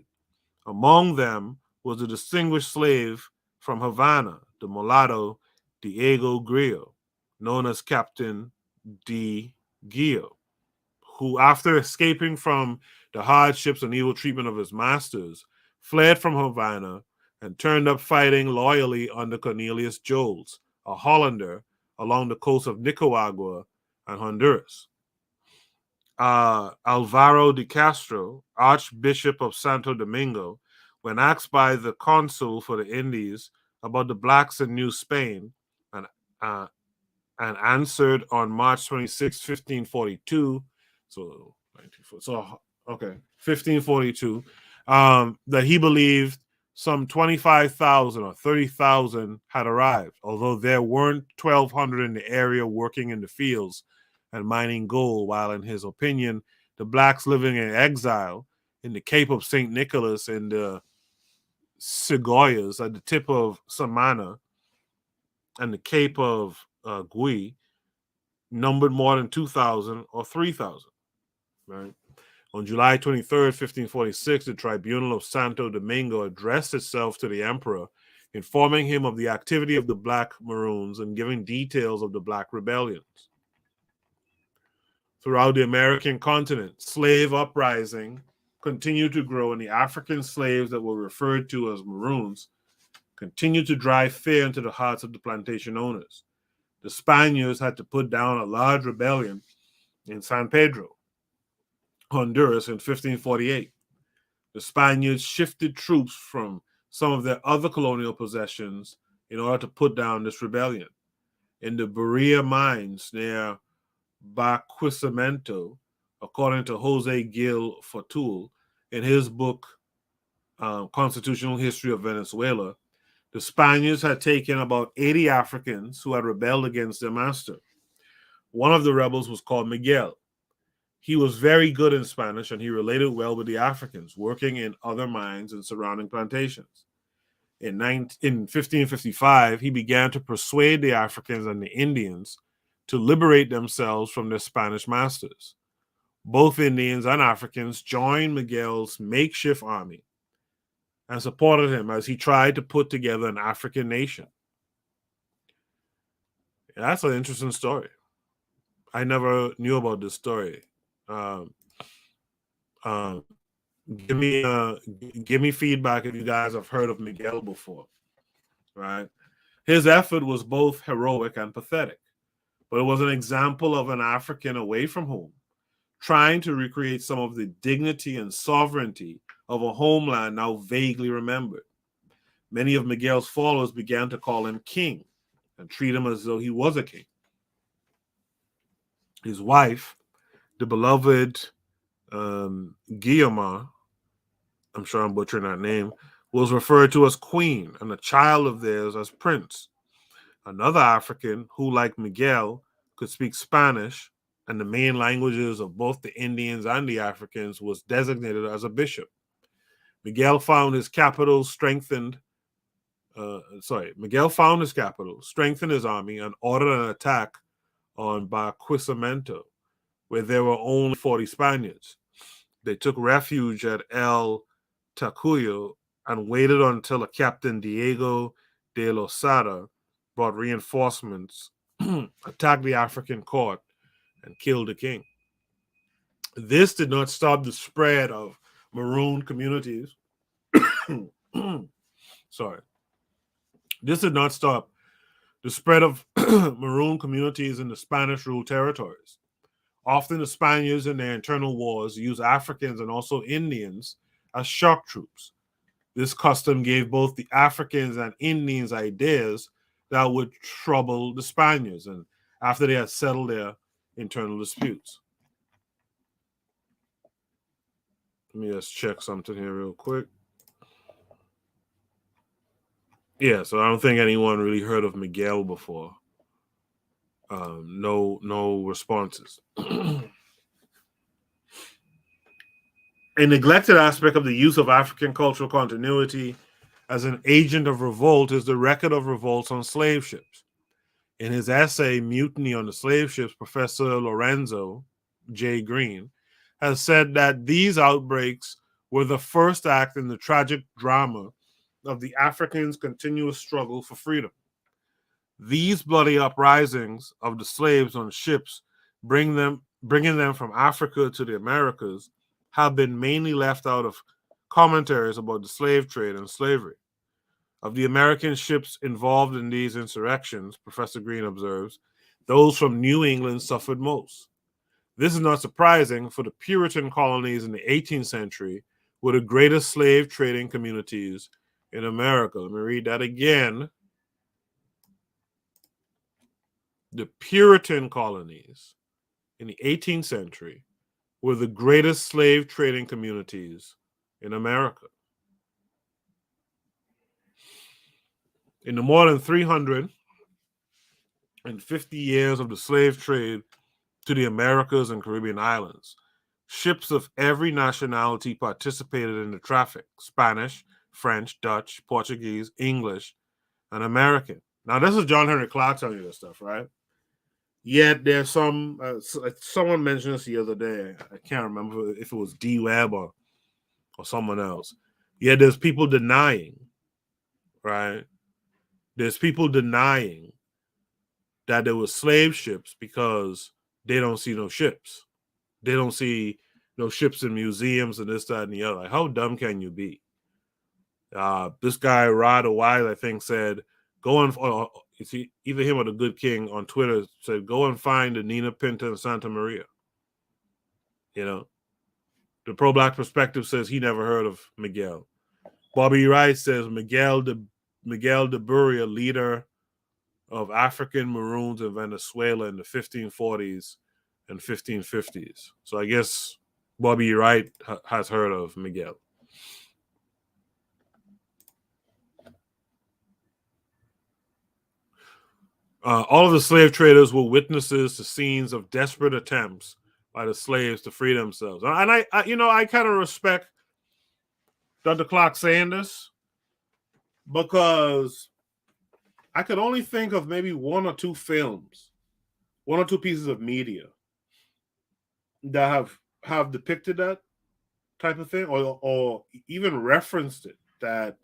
Among them was the distinguished slave from Havana, the mulatto Diego Grillo, known as Captain D. Gillo, who, after escaping from the hardships and evil treatment of his masters, fled from Havana and turned up fighting loyally under Cornelius Joles, a Hollander, along the coast of Nicaragua and Honduras. Alvaro de Castro, Archbishop of Santo Domingo, when asked by the consul for the Indies about the blacks in New Spain, and answered on March 26, 1542, 1542, that he believed some 25,000 or 30,000 had arrived, although there weren't 1,200 in the area working in the fields and mining gold, while in his opinion, the blacks living in exile in the Cape of St. Nicholas and the Segoyas at the tip of Samana and the Cape of Gui numbered more than 2,000 or 3,000. Right? On July 23rd, 1546, the Tribunal of Santo Domingo addressed itself to the emperor, informing him of the activity of the Black Maroons and giving details of the Black rebellions. Throughout the American continent, slave uprising continued to grow, and the African slaves that were referred to as Maroons continued to drive fear into the hearts of the plantation owners. The Spaniards had to put down a large rebellion in San Pedro, Honduras, in 1548. The Spaniards shifted troops from some of their other colonial possessions in order to put down this rebellion. In the Berea mines near Barquisimeto, according to Jose Gil Fortul, in his book Constitutional History of Venezuela, the Spaniards had taken about 80 Africans who had rebelled against their master. One of the rebels was called Miguel. He was very good in Spanish, and he related well with the Africans working in other mines and surrounding plantations. In 1555, he began to persuade the Africans and the Indians to liberate themselves from their Spanish masters. Both Indians and Africans joined Miguel's makeshift army and supported him as he tried to put together an African nation. That's an interesting story. I never knew about this story. Give me feedback if you guys have heard of Miguel before. Right? His effort was both heroic and pathetic, but it was an example of an African away from home, trying to recreate some of the dignity and sovereignty of a homeland now vaguely remembered. Many of Miguel's followers began to call him king and treat him as though he was a king. His wife, the beloved Guillermo, I'm sure I'm butchering that name, was referred to as queen, and a child of theirs as prince. Another African who, like Miguel, could speak Spanish and the main languages of both the Indians and the Africans was designated as a bishop. Miguel found his capital, strengthened his army, and ordered an attack on Barquisimeto, where there were only 40 Spaniards. They took refuge at El Tacuyo and waited until a Captain Diego de Losada brought reinforcements, attacked the African court, and killed the king. This did not stop the spread of maroon communities. This did not stop the spread of maroon communities in the Spanish-ruled territories. Often the Spaniards in their internal wars used Africans and also Indians as shock troops. This custom gave both the Africans and Indians ideas that would trouble the Spaniards, and after they had settled their internal disputes. Let me just check something here real quick. Yeah, so I don't think anyone really heard of Miguel before. No responses. A neglected aspect of the use of African cultural continuity as an agent of revolt is the record of revolts on slave ships. In his essay, Mutiny on the Slave Ships, Professor Lorenzo J. Green has said that these outbreaks were the first act in the tragic drama of the Africans' continuous struggle for freedom. These bloody uprisings of the slaves on ships, bringing them from Africa to the Americas, have been mainly left out of commentaries about the slave trade and slavery. Of the American ships involved in these insurrections, Professor Green observes, those from New England suffered most. This is not surprising, for the Puritan colonies in the 18th century were the greatest slave trading communities in America. Let me read that again. The Puritan colonies in the 18th century were the greatest slave trading communities in America. In the more than 350 years of the slave trade to the Americas and Caribbean islands, ships of every nationality participated in the traffic: Spanish, French, Dutch, Portuguese, English, and American. Now, this is John Henrick Clarke telling you this stuff, right? Yet there's some, someone mentioned this the other day. I can't remember if it was W.E.B or someone else. Yet there's people denying, right? There's people denying that there were slave ships because they don't see no ships. They don't see no ships in museums and this, that, and the other. Like, how dumb can you be? This guy, Rod Wise, I think, said, go and it's either him or the Good King on Twitter said, go and find the Nina Pinta and Santa Maria. You know, the pro-black perspective says he never heard of Miguel. Bobby Wright says Miguel de Buria, leader of African Maroons in Venezuela in the 1540s and 1550s. So I guess Bobby Wright has heard of Miguel. All of the slave traders were witnesses to scenes of desperate attempts by the slaves to free themselves. And I kind of respect Dr. Clarke saying this, because I could only think of maybe one or two films, one or two pieces of media that have depicted that type of thing, or even referenced it. That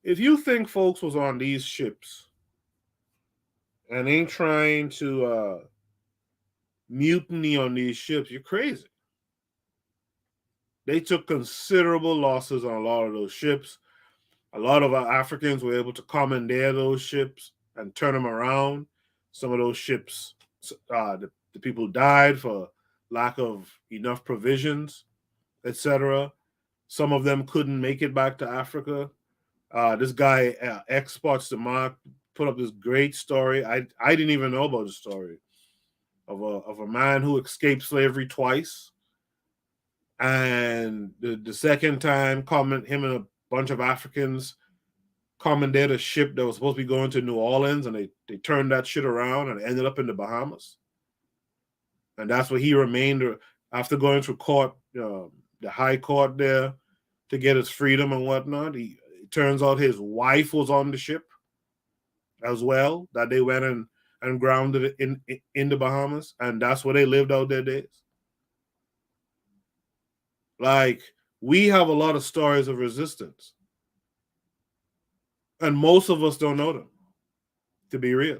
if you think folks was on these ships and ain't trying to mutiny on these ships, you're crazy. They took considerable losses on a lot of those ships. A lot of our Africans were able to commandeer those ships and turn them around. Some of those ships, the people died for lack of enough provisions, etc. Some of them couldn't make it back to Africa. This guy, Exports the Mark, put up this great story. I didn't even know about the story of a man who escaped slavery twice, and the second time, him and a bunch of Africans commandeered a ship that was supposed to be going to New Orleans, and they turned that shit around and ended up in the Bahamas. And that's where he remained after going through court, the high court there, to get his freedom and whatnot. It turns out his wife was on the ship as well, that they went and grounded in the Bahamas, and that's where they lived out their days. Like, we have a lot of stories of resistance, and most of us don't know them, to be real.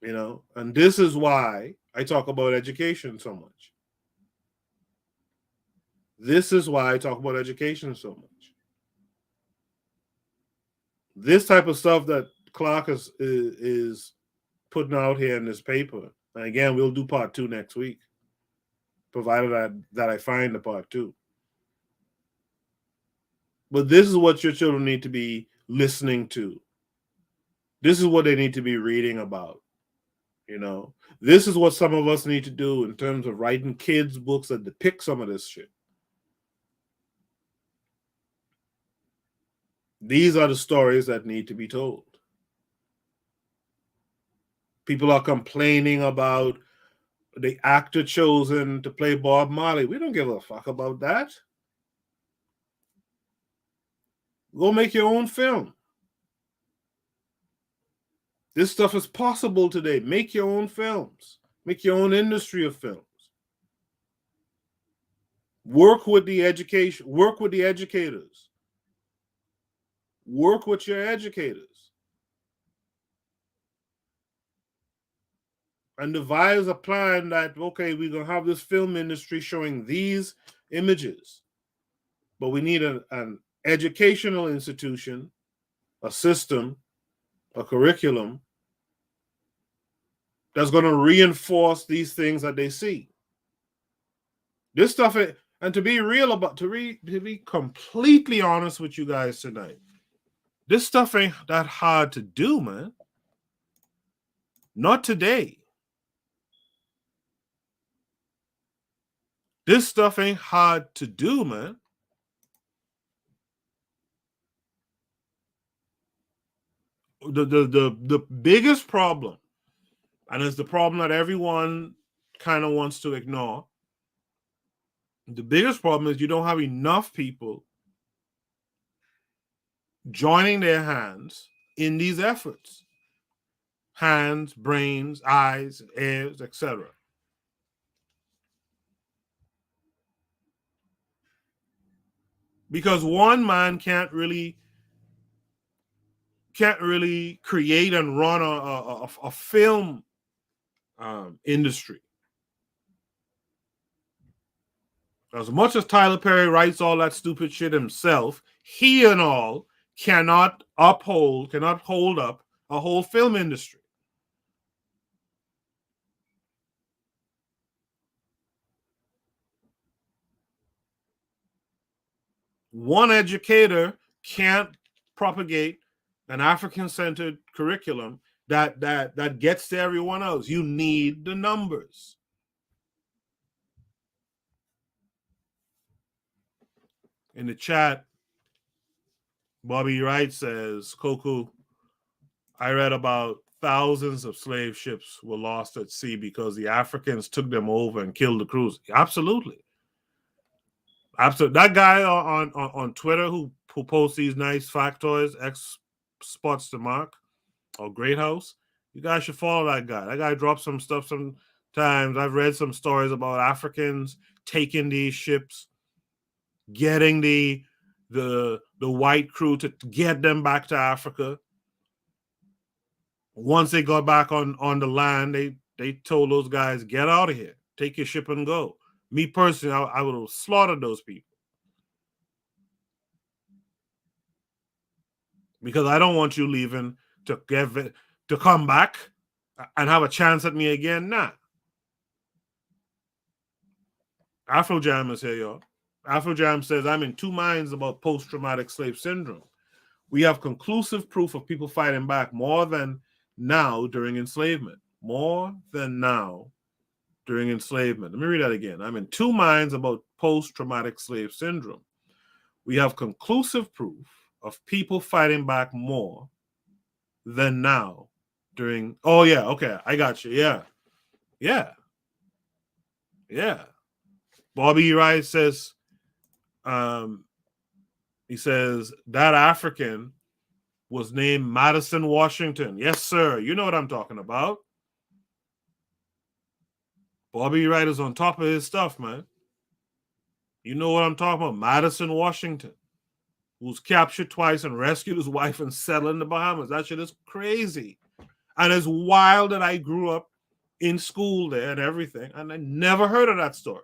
You know, and this is why I talk about education so much. This is why I talk about education so much. This type of stuff that Clarke is putting out here in this paper. And again, we'll do part 2 next week, provided that I find the part 2. But this is what your children need to be listening to. This is what they need to be reading about. You know, this is what some of us need to do in terms of writing kids' books that depict some of this shit. These are the stories that need to be told. People are complaining about the actor chosen to play Bob Marley. We don't give a fuck about that. Go make your own film. This stuff is possible today. Make your own films. Make your own industry of films. Work with the education. Work with the educators. Work with your educators. And devise a plan that, okay, we're going to have this film industry showing these images. But we need an educational institution, a system, a curriculum that's going to reinforce these things that they see. This stuff, and to be real about, to be completely honest with you guys tonight, this stuff ain't that hard to do, man. Not today. This stuff ain't hard to do, man. The biggest problem, and it's the problem that everyone kind of wants to ignore, the biggest problem is you don't have enough people joining their hands in these efforts. Hands, brains, eyes, ears, etc. Because one man can't really create and run a film industry. As much as Tyler Perry writes all that stupid shit himself, he and all cannot hold up a whole film industry. One educator can't propagate an African-centered curriculum that gets to everyone else. You need the numbers. In the chat, Bobby Wright says, Koku, I read about thousands of slave ships were lost at sea because the Africans took them over and killed the crews. Absolutely. Absolutely. That guy on Twitter who posts these nice factoids, X spots the mark, or Great House, you guys should follow that guy. That guy drops some stuff sometimes. I've read some stories about Africans taking these ships, getting the white crew to get them back to Africa. Once they got back on the land, they told those guys, get out of here, take your ship and go. Me personally, I would have slaughtered those people. Because I don't want you leaving to come back and have a chance at me again. Nah. Afrojam is here, y'all. Afrojam says, I'm in two minds about post-traumatic slave syndrome. We have conclusive proof of people fighting back more than now during enslavement. More than now during enslavement. Let me read that again. I'm in two minds about post-traumatic slave syndrome. We have conclusive proof of people fighting back more than now during. Oh, yeah. Okay. I got you. Yeah. Yeah. Yeah. Bobby Wright says, he says, that African was named Madison Washington. Yes, sir. You know what I'm talking about. Bobby Wright is on top of his stuff, man. You know what I'm talking about. Madison Washington, who was captured twice and rescued his wife and settled in the Bahamas. That shit is crazy. And it's wild that I grew up in school there and everything, and I never heard of that story.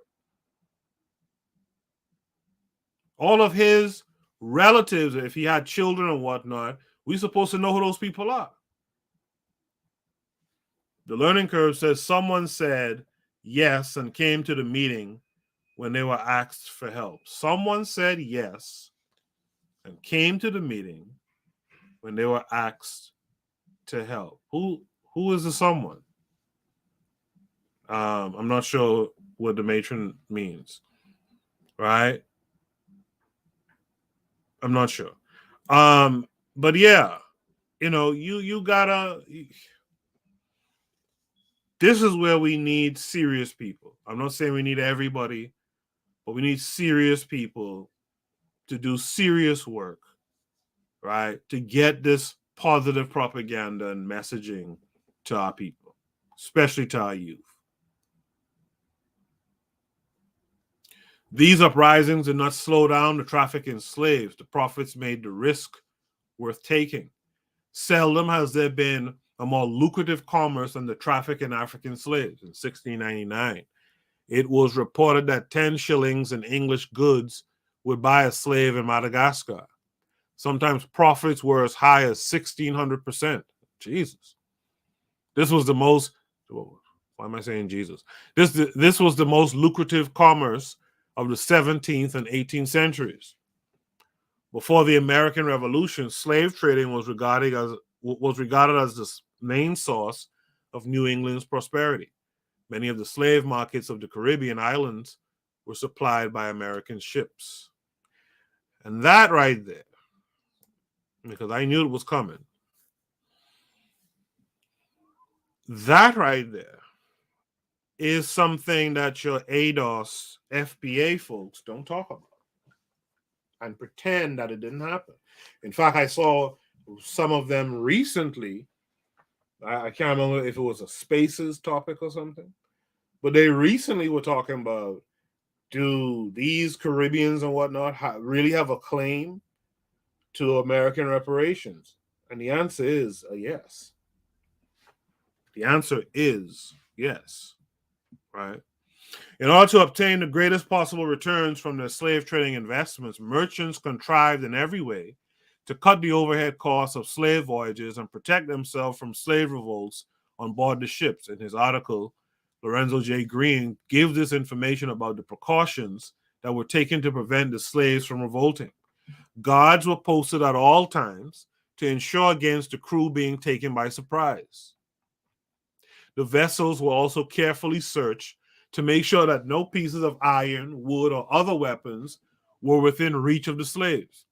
All of his relatives, if he had children and whatnot, we're supposed to know who those people are. The learning curve says someone said yes and came to the meeting when they were asked for help. Someone said yes and came to the meeting when they were asked to help. Who is the someone? I'm not sure what the matron means, right? I'm not sure. But yeah, you gotta. This is where we need serious people. I'm not saying we need everybody, but we need serious people to do serious work, right? To get this positive propaganda and messaging to our people, especially to our youth. These uprisings did not slow down the traffic in slaves. The profits made the risk worth taking. Seldom has there been a more lucrative commerce than the traffic in African slaves. In 1699, it was reported that 10 shillings in English goods would buy a slave in Madagascar. Sometimes profits were as high as 1,600%. Jesus. This was the most, why am I saying Jesus? This was the most lucrative commerce of the 17th and 18th centuries. Before the American Revolution, slave trading was regarded as the main source of New England's prosperity. Many of the slave markets of the Caribbean islands were supplied by American ships. And that right there, because I knew it was coming, that right there is something that your ADOS, FBA folks don't talk about and pretend that it didn't happen. In fact, I saw some of them recently. I can't remember if it was a Spaces topic or something, but they recently were talking about, do these Caribbeans and whatnot really have a claim to American reparations? And the answer is a yes. The answer is yes, right? In order to obtain the greatest possible returns from their slave trading investments, merchants contrived in every way to cut the overhead costs of slave voyages and protect themselves from slave revolts on board the ships. In his article, Lorenzo J. Green gives this information about the precautions that were taken to prevent the slaves from revolting. Guards were posted at all times to ensure against the crew being taken by surprise. The vessels were also carefully searched to make sure that no pieces of iron, wood, or other weapons were within reach of the slaves.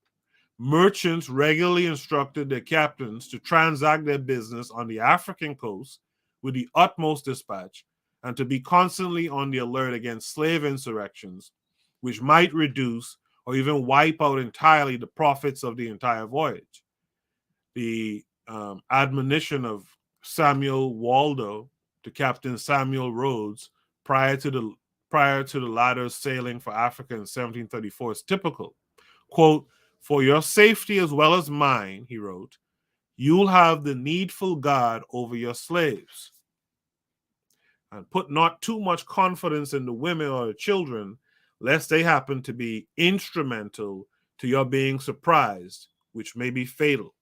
Merchants regularly instructed their captains to transact their business on the African coast with the utmost dispatch and to be constantly on the alert against slave insurrections, which might reduce or even wipe out entirely the profits of the entire voyage. The admonition of Samuel Waldo to Captain Samuel Rhodes prior to the latter's sailing for Africa in 1734 is typical. Quote, "For your safety as well as mine," he wrote, "you'll have the needful guard over your slaves. And put not too much confidence in the women or the children, lest they happen to be instrumental to your being surprised, which may be fatal.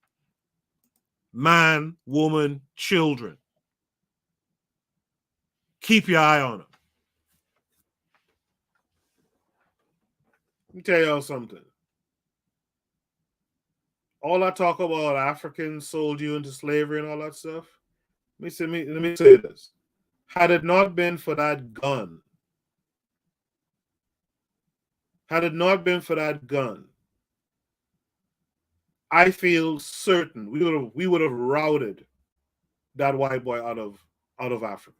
Man, woman, children. Keep your eye on them." Let me tell y'all something. all I talk about Africans sold you into slavery and all that stuff. Let me say this. Had it not been for that gun, I feel certain we would have routed that white boy out of Africa.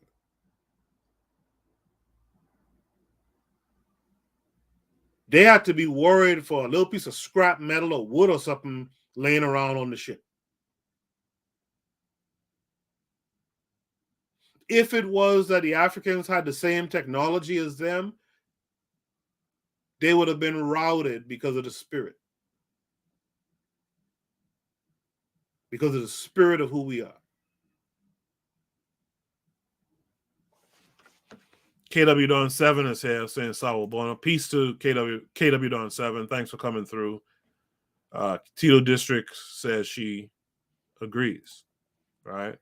They had to be worried for a little piece of scrap metal or wood or something laying around on the ship. If it was that the Africans had the same technology as them, they would have been routed because of the spirit. Because of the spirit of who we are. KW Don 7 is here saying Sawabona. Peace to KW Don 7. Thanks for coming through. Tito District says she agrees. Right?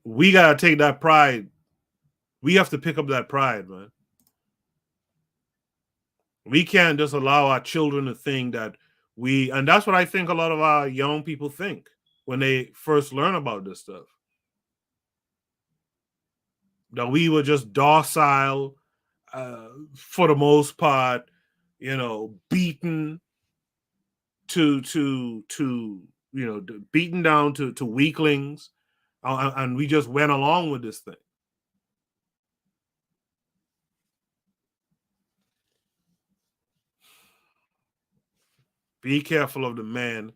We gotta take that pride. We have to pick up that pride, man. We can't just allow our children to think that and that's what I think a lot of our young people think when they first learn about this stuff. That we were just docile, for the most part, beaten beaten down to weaklings, and we just went along with this thing. Be careful of the men,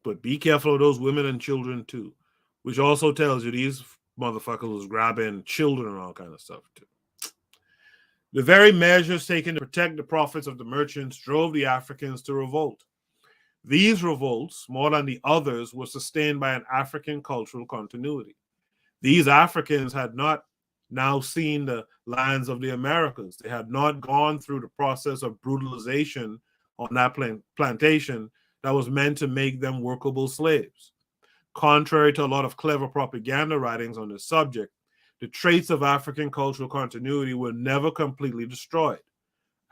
but be careful of those women and children too, which also tells you these motherfuckers was grabbing children and all kind of stuff too. The very measures taken to protect the profits of the merchants drove the Africans to revolt. These revolts, more than the others, were sustained by an African cultural continuity. These Africans had not now seen the lands of the Americas. They had not gone through the process of brutalization on that plantation that was meant to make them workable slaves. Contrary to a lot of clever propaganda writings on this subject, the traits of African cultural continuity were never completely destroyed.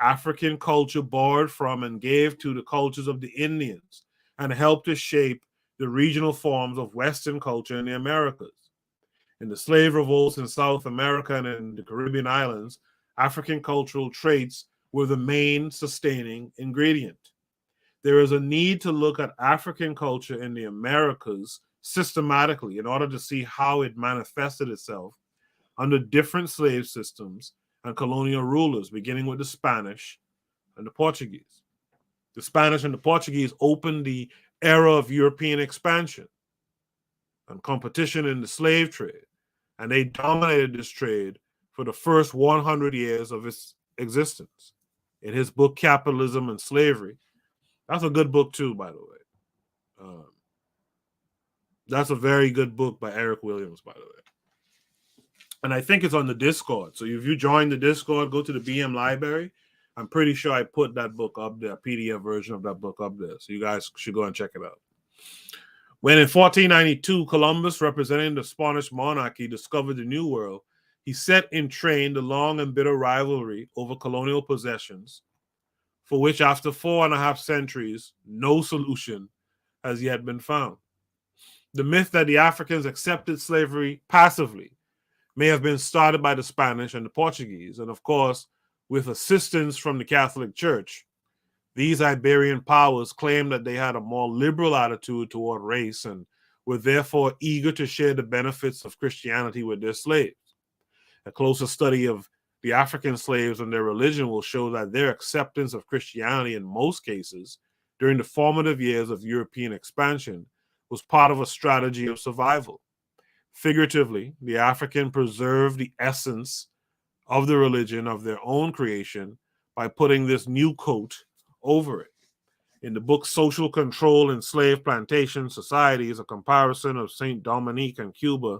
African culture borrowed from and gave to the cultures of the Indians and helped to shape the regional forms of Western culture in the Americas. In the slave revolts in South America and in the Caribbean islands, African cultural traits were the main sustaining ingredient. There is a need to look at African culture in the Americas systematically in order to see how it manifested itself under different slave systems and colonial rulers, beginning with the Spanish and the Portuguese. The Spanish and the Portuguese opened the era of European expansion and competition in the slave trade, and they dominated this trade for the first 100 years of its existence. In his book, Capitalism and Slavery, that's a good book too, by the way. That's a very good book by Eric Williams, by the way. And I think it's on the Discord. So if you join the Discord, go to the BM library. I'm pretty sure I put that book up there, a PDF version of that book up there. So you guys should go and check it out. When in 1492, Columbus, representing the Spanish monarchy, discovered the New World, he set in train the long and bitter rivalry over colonial possessions, for which after 4.5 centuries, no solution has yet been found. The myth that the Africans accepted slavery passively may have been started by the Spanish and the Portuguese, and of course, with assistance from the Catholic Church. These Iberian powers claimed that they had a more liberal attitude toward race and were therefore eager to share the benefits of Christianity with their slaves. A closer study of the African slaves and their religion will show that their acceptance of Christianity in most cases during the formative years of European expansion was part of a strategy of survival. Figuratively, the African preserved the essence of the religion of their own creation by putting this new coat over it. In the book Social Control in Slave Plantation Societies, a comparison of St. Dominique and Cuba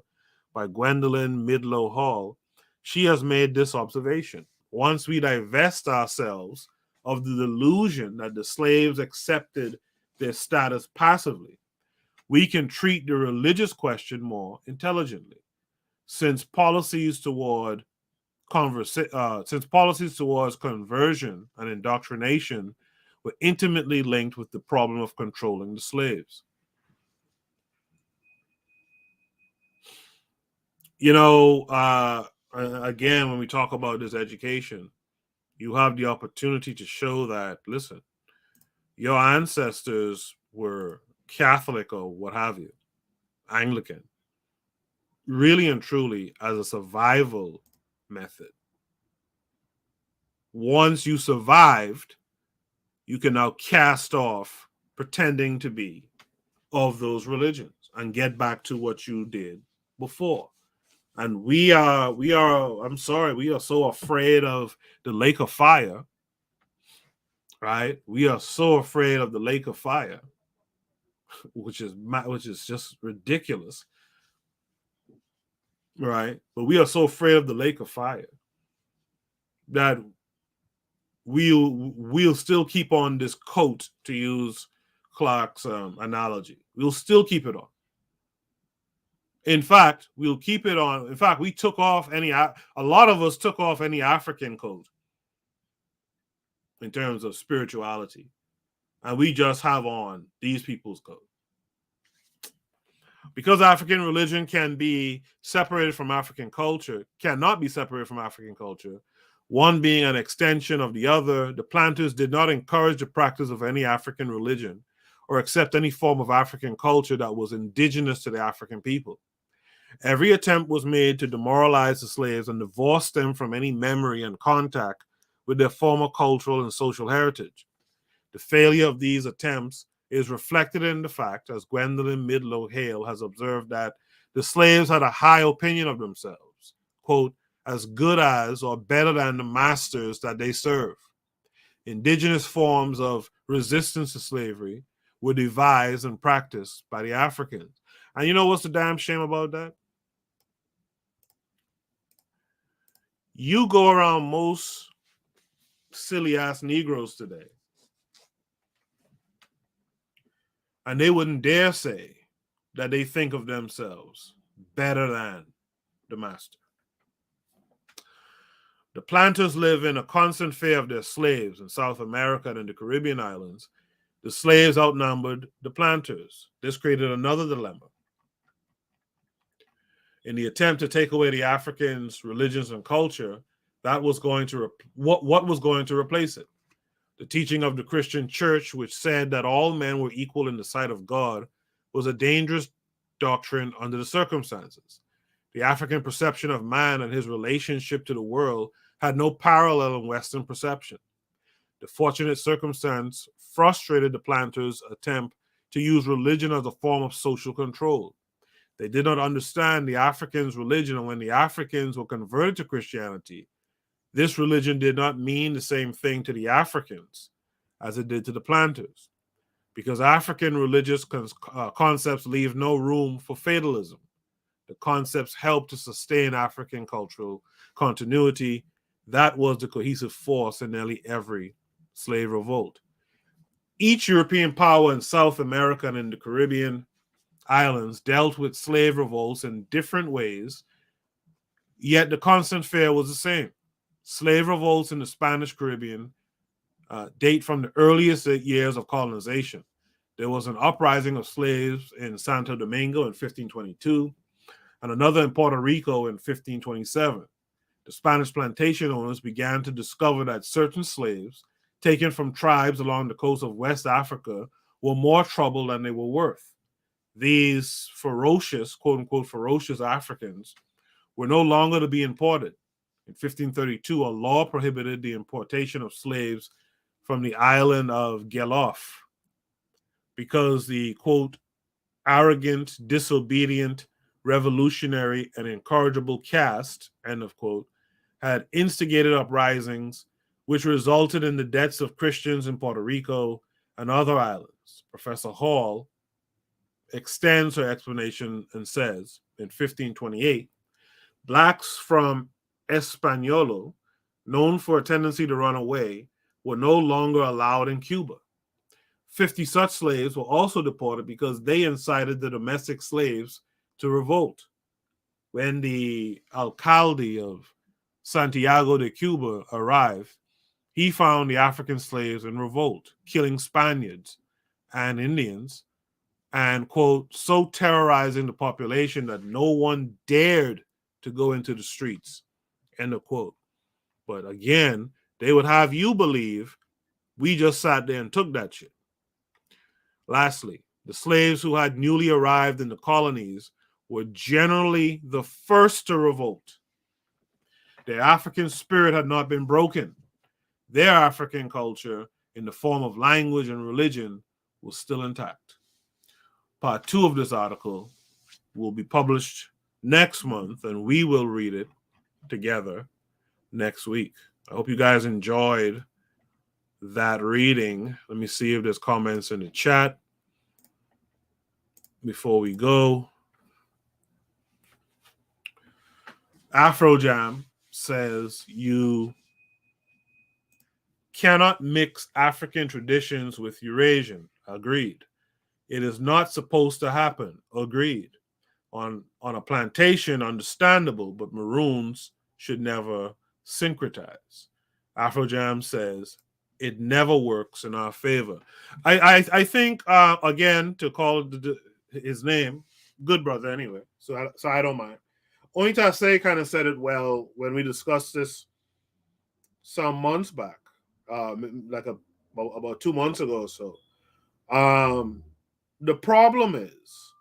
by Gwendolyn Midlow Hall, she has made this observation. Once we divest ourselves of the delusion that the slaves accepted their status passively, we can treat the religious question more intelligently. Since policies towards conversion and indoctrination were intimately linked with the problem of controlling the slaves. You know, again, when we talk about this education, you have the opportunity to show that, listen, your ancestors were Catholic or what have you, Anglican, really and truly as a survival method. Once you survived, you can now cast off pretending to be of those religions and get back to what you did before. And we are, I'm sorry, we are so afraid of the lake of fire, right? We are so afraid of the lake of fire, which is just ridiculous, right? But we are so afraid of the lake of fire that we'll still keep on this coat, to use Clarke's analogy. We'll still keep it on. In fact, we'll keep it on. In fact, we took off a lot of us took off any African coat in terms of spirituality, and we just have on these people's coat. Because African religion can be separated from African culture, cannot be separated from African culture, one being an extension of the other, the planters did not encourage the practice of any African religion or accept any form of African culture that was indigenous to the African people. Every attempt was made to demoralize the slaves and divorce them from any memory and contact with their former cultural and social heritage. The failure of these attempts is reflected in the fact, as Gwendolyn Midlow Hale has observed, that the slaves had a high opinion of themselves, quote, as good as or better than the masters that they serve. Indigenous forms of resistance to slavery were devised and practiced by the Africans. And you know what's the damn shame about that? You go around most silly-ass Negroes today, and they wouldn't dare say that they think of themselves better than the master. The planters live in a constant fear of their slaves in South America and in the Caribbean islands. The slaves outnumbered the planters. This created another dilemma. In the attempt to take away the Africans' religions and culture, that was going to what was going to replace it? The teaching of the Christian church, which said that all men were equal in the sight of God, was a dangerous doctrine under the circumstances. The African perception of man and his relationship to the world had no parallel in Western perception. The fortunate circumstance frustrated the planters' attempt to use religion as a form of social control. They did not understand the Africans' religion, and when the Africans were converted to Christianity, this religion did not mean the same thing to the Africans as it did to the planters, because African religious concepts leave no room for fatalism. The concepts help to sustain African cultural continuity. That was the cohesive force in nearly every slave revolt. Each European power in South America and in the Caribbean islands dealt with slave revolts in different ways, yet the constant fear was the same. Slave revolts in the Spanish Caribbean date from the earliest years of colonization. There was an uprising of slaves in Santo Domingo in 1522 and another in Puerto Rico in 1527. The Spanish plantation owners began to discover that certain slaves taken from tribes along the coast of West Africa were more trouble than they were worth. These ferocious, quote-unquote, ferocious Africans were no longer to be imported. In 1532, a law prohibited the importation of slaves from the island of Gelof because the, quote, arrogant, disobedient, revolutionary, and incorrigible caste, end of quote, had instigated uprisings which resulted in the deaths of Christians in Puerto Rico and other islands. Professor Hall extends her explanation and says, in 1528, blacks from Españolo, known for a tendency to run away, were no longer allowed in Cuba. 50 such slaves were also deported because they incited the domestic slaves to revolt. When the alcalde of Santiago de Cuba arrived, he found the African slaves in revolt, killing Spaniards and Indians, and, quote, so terrorizing the population that no one dared to go into the streets, end of quote. But again, they would have you believe we just sat there and took that shit. Lastly, the slaves who had newly arrived in the colonies were generally the first to revolt. Their African spirit had not been broken. Their African culture, in the form of language and religion, was still intact. Part 2 of this article will be published next month, and we will read it together next week. I hope you guys enjoyed that reading. Let me see if there's comments in the chat before we go. Afrojam says you cannot mix African traditions with Eurasian. Agreed. It is not supposed to happen. Agreed. On a plantation, understandable, but Maroons should never syncretize. Afrojam says it never works in our favor. I think, again, to call his name, good brother anyway, so I don't mind. Onita Say kind of said it well when we discussed this some months back, like about 2 months ago or so. The problem is,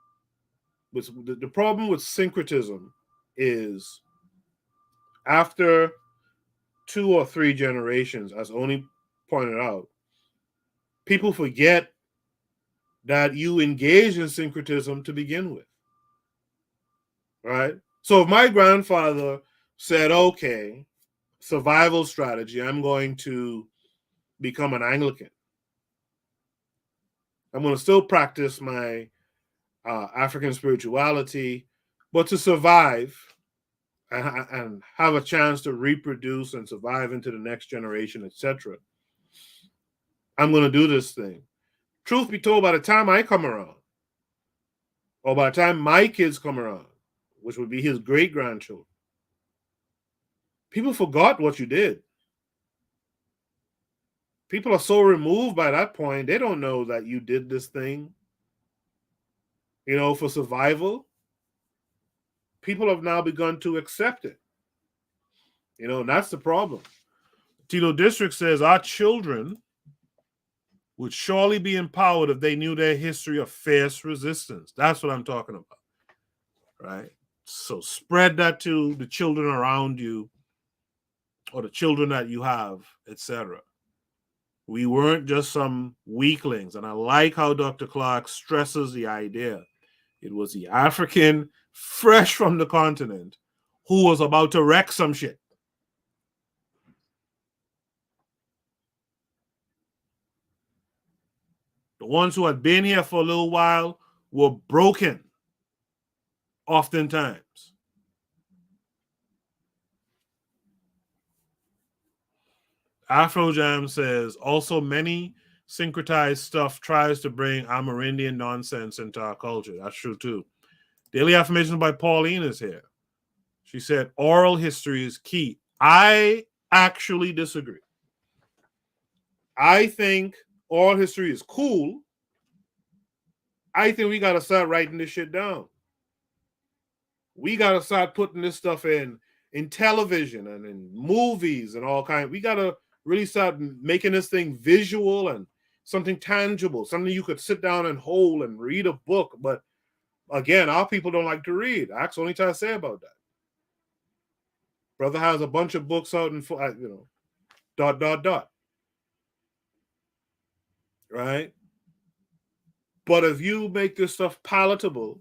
the problem with syncretism is after 2 or 3 generations, as Oni pointed out, people forget that you engage in syncretism to begin with, right? So if my grandfather said, okay, survival strategy, I'm going to become an Anglican. I'm going to still practice my African spirituality, but to survive and have a chance to reproduce and survive into the next generation, etc., I'm going to do this thing. Truth be told, by the time I come around, or by the time my kids come around, which would be his great-grandchildren, people forgot what you did. People are so removed by that point, they don't know that you did this thing, for survival. People have now begun to accept it. And that's the problem. Tito District says our children would surely be empowered if they knew their history of fierce resistance. That's what I'm talking about, right? So spread that to the children around you or the children that you have, etc. We weren't just some weaklings. And I like how Dr. Clarke stresses the idea. It was the African fresh from the continent who was about to wreck some shit. The ones who had been here for a little while were broken, oftentimes. Afrojam says, also many syncretized stuff tries to bring Amerindian nonsense into our culture. That's true too. Daily Affirmations by Pauline is here. She said, oral history is key. I actually disagree. I think oral history is cool. I think we got to start writing this shit down. We got to start putting this stuff in television and in movies and all kinds. We got to really start making this thing visual and something tangible, something you could sit down and hold and read a book. But again, our people don't like to read. That's the only thing I say about that. Brother has a bunch of books out and, right? But if you make this stuff palatable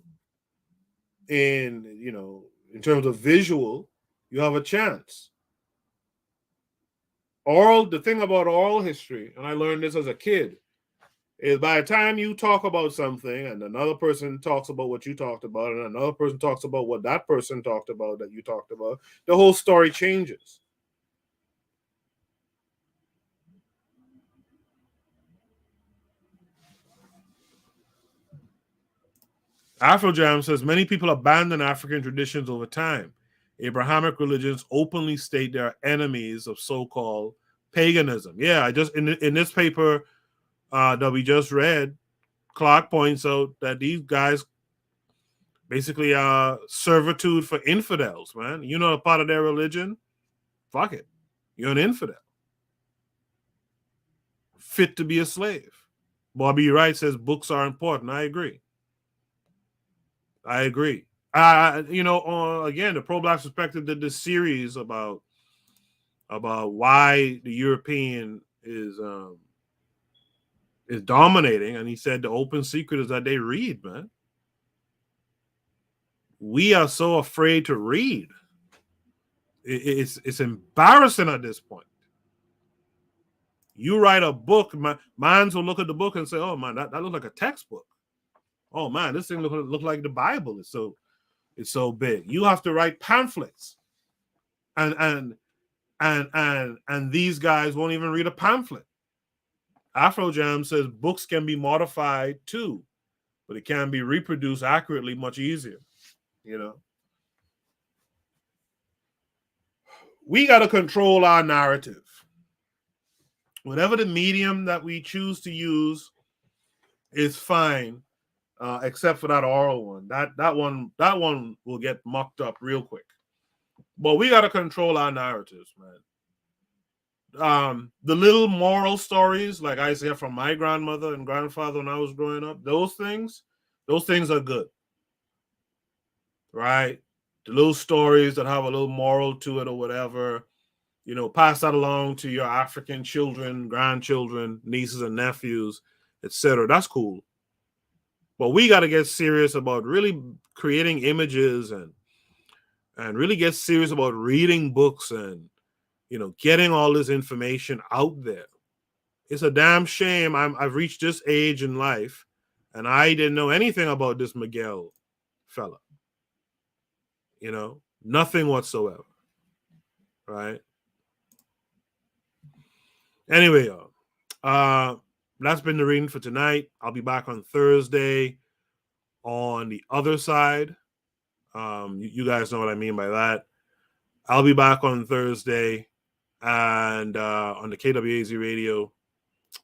in terms of visual, you have a chance. The thing about oral history, and I learned this as a kid, is by the time you talk about something and another person talks about what you talked about and another person talks about what that person talked about that you talked about, the whole story changes. Afrojam says many people abandon African traditions over time. Abrahamic religions openly state they are enemies of so-called paganism. Yeah, I just in this paper that we just read, Clarke points out that these guys basically servitude for infidels, man. You're not a part of their religion, fuck it. You're an infidel. Fit to be a slave. Bobby Wright says books are important. I agree. Again, the Pro-Black Perspective did this series about why the European is dominating, and he said the open secret is that they read, man. We are so afraid to read. It's embarrassing at this point. You write a book, minds will look at the book and say, "Oh man, that looks like a textbook. Oh man, this thing look like the Bible. It's so big." You have to write pamphlets, and these guys won't even read a pamphlet. Afrojam says books can be modified too, but it can be reproduced accurately much easier. We got to control our narrative. Whatever the medium that we choose to use is fine, except for that oral one. That one will get mucked up real quick. But we got to control our narratives, man. The little moral stories, like I say from my grandmother and grandfather when I was growing up, those things are good, right? The little stories that have a little moral to it or whatever, pass that along to your African children, grandchildren, nieces and nephews, etc. That's cool. But we got to get serious about really creating images and really get serious about reading books and, getting all this information out there. It's a damn shame I've reached this age in life and I didn't know anything about this Miguel fella. Nothing whatsoever. Right? Anyway, y'all, that's been the reading for tonight. I'll be back on Thursday on the other side. You guys know what I mean by that. I'll be back on Thursday and on the KWAZ Radio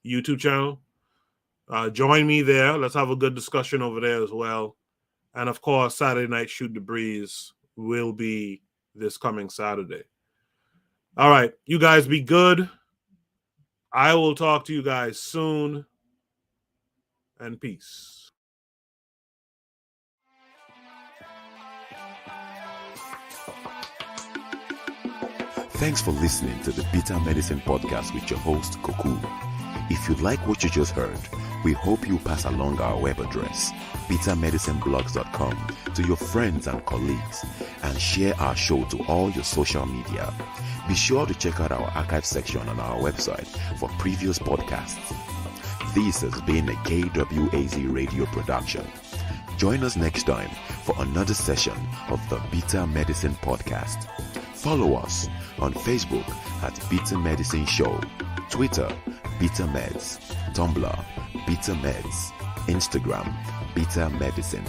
YouTube channel. Join me there. Let's have a good discussion over there as well. And of course, Saturday night Shoot the Breeze will be this coming Saturday. All right, you guys be good. I will talk to you guys soon, and peace. Thanks for listening to the Bitter Medicine Podcast with your host, Koku. If you like what you just heard, we hope you pass along our web address, bittermedicineblogs.com, to your friends and colleagues, and share our show to all your social media. Be sure to check out our archive section on our website for previous podcasts. This has been a KWAZ radio production. Join us next time for another session of the Bitter Medicine Podcast. Follow us on Facebook at Bitter Medicine Show, Twitter, Bitter Meds, Tumblr, Bitter Meds, Instagram, Bitter Medicine.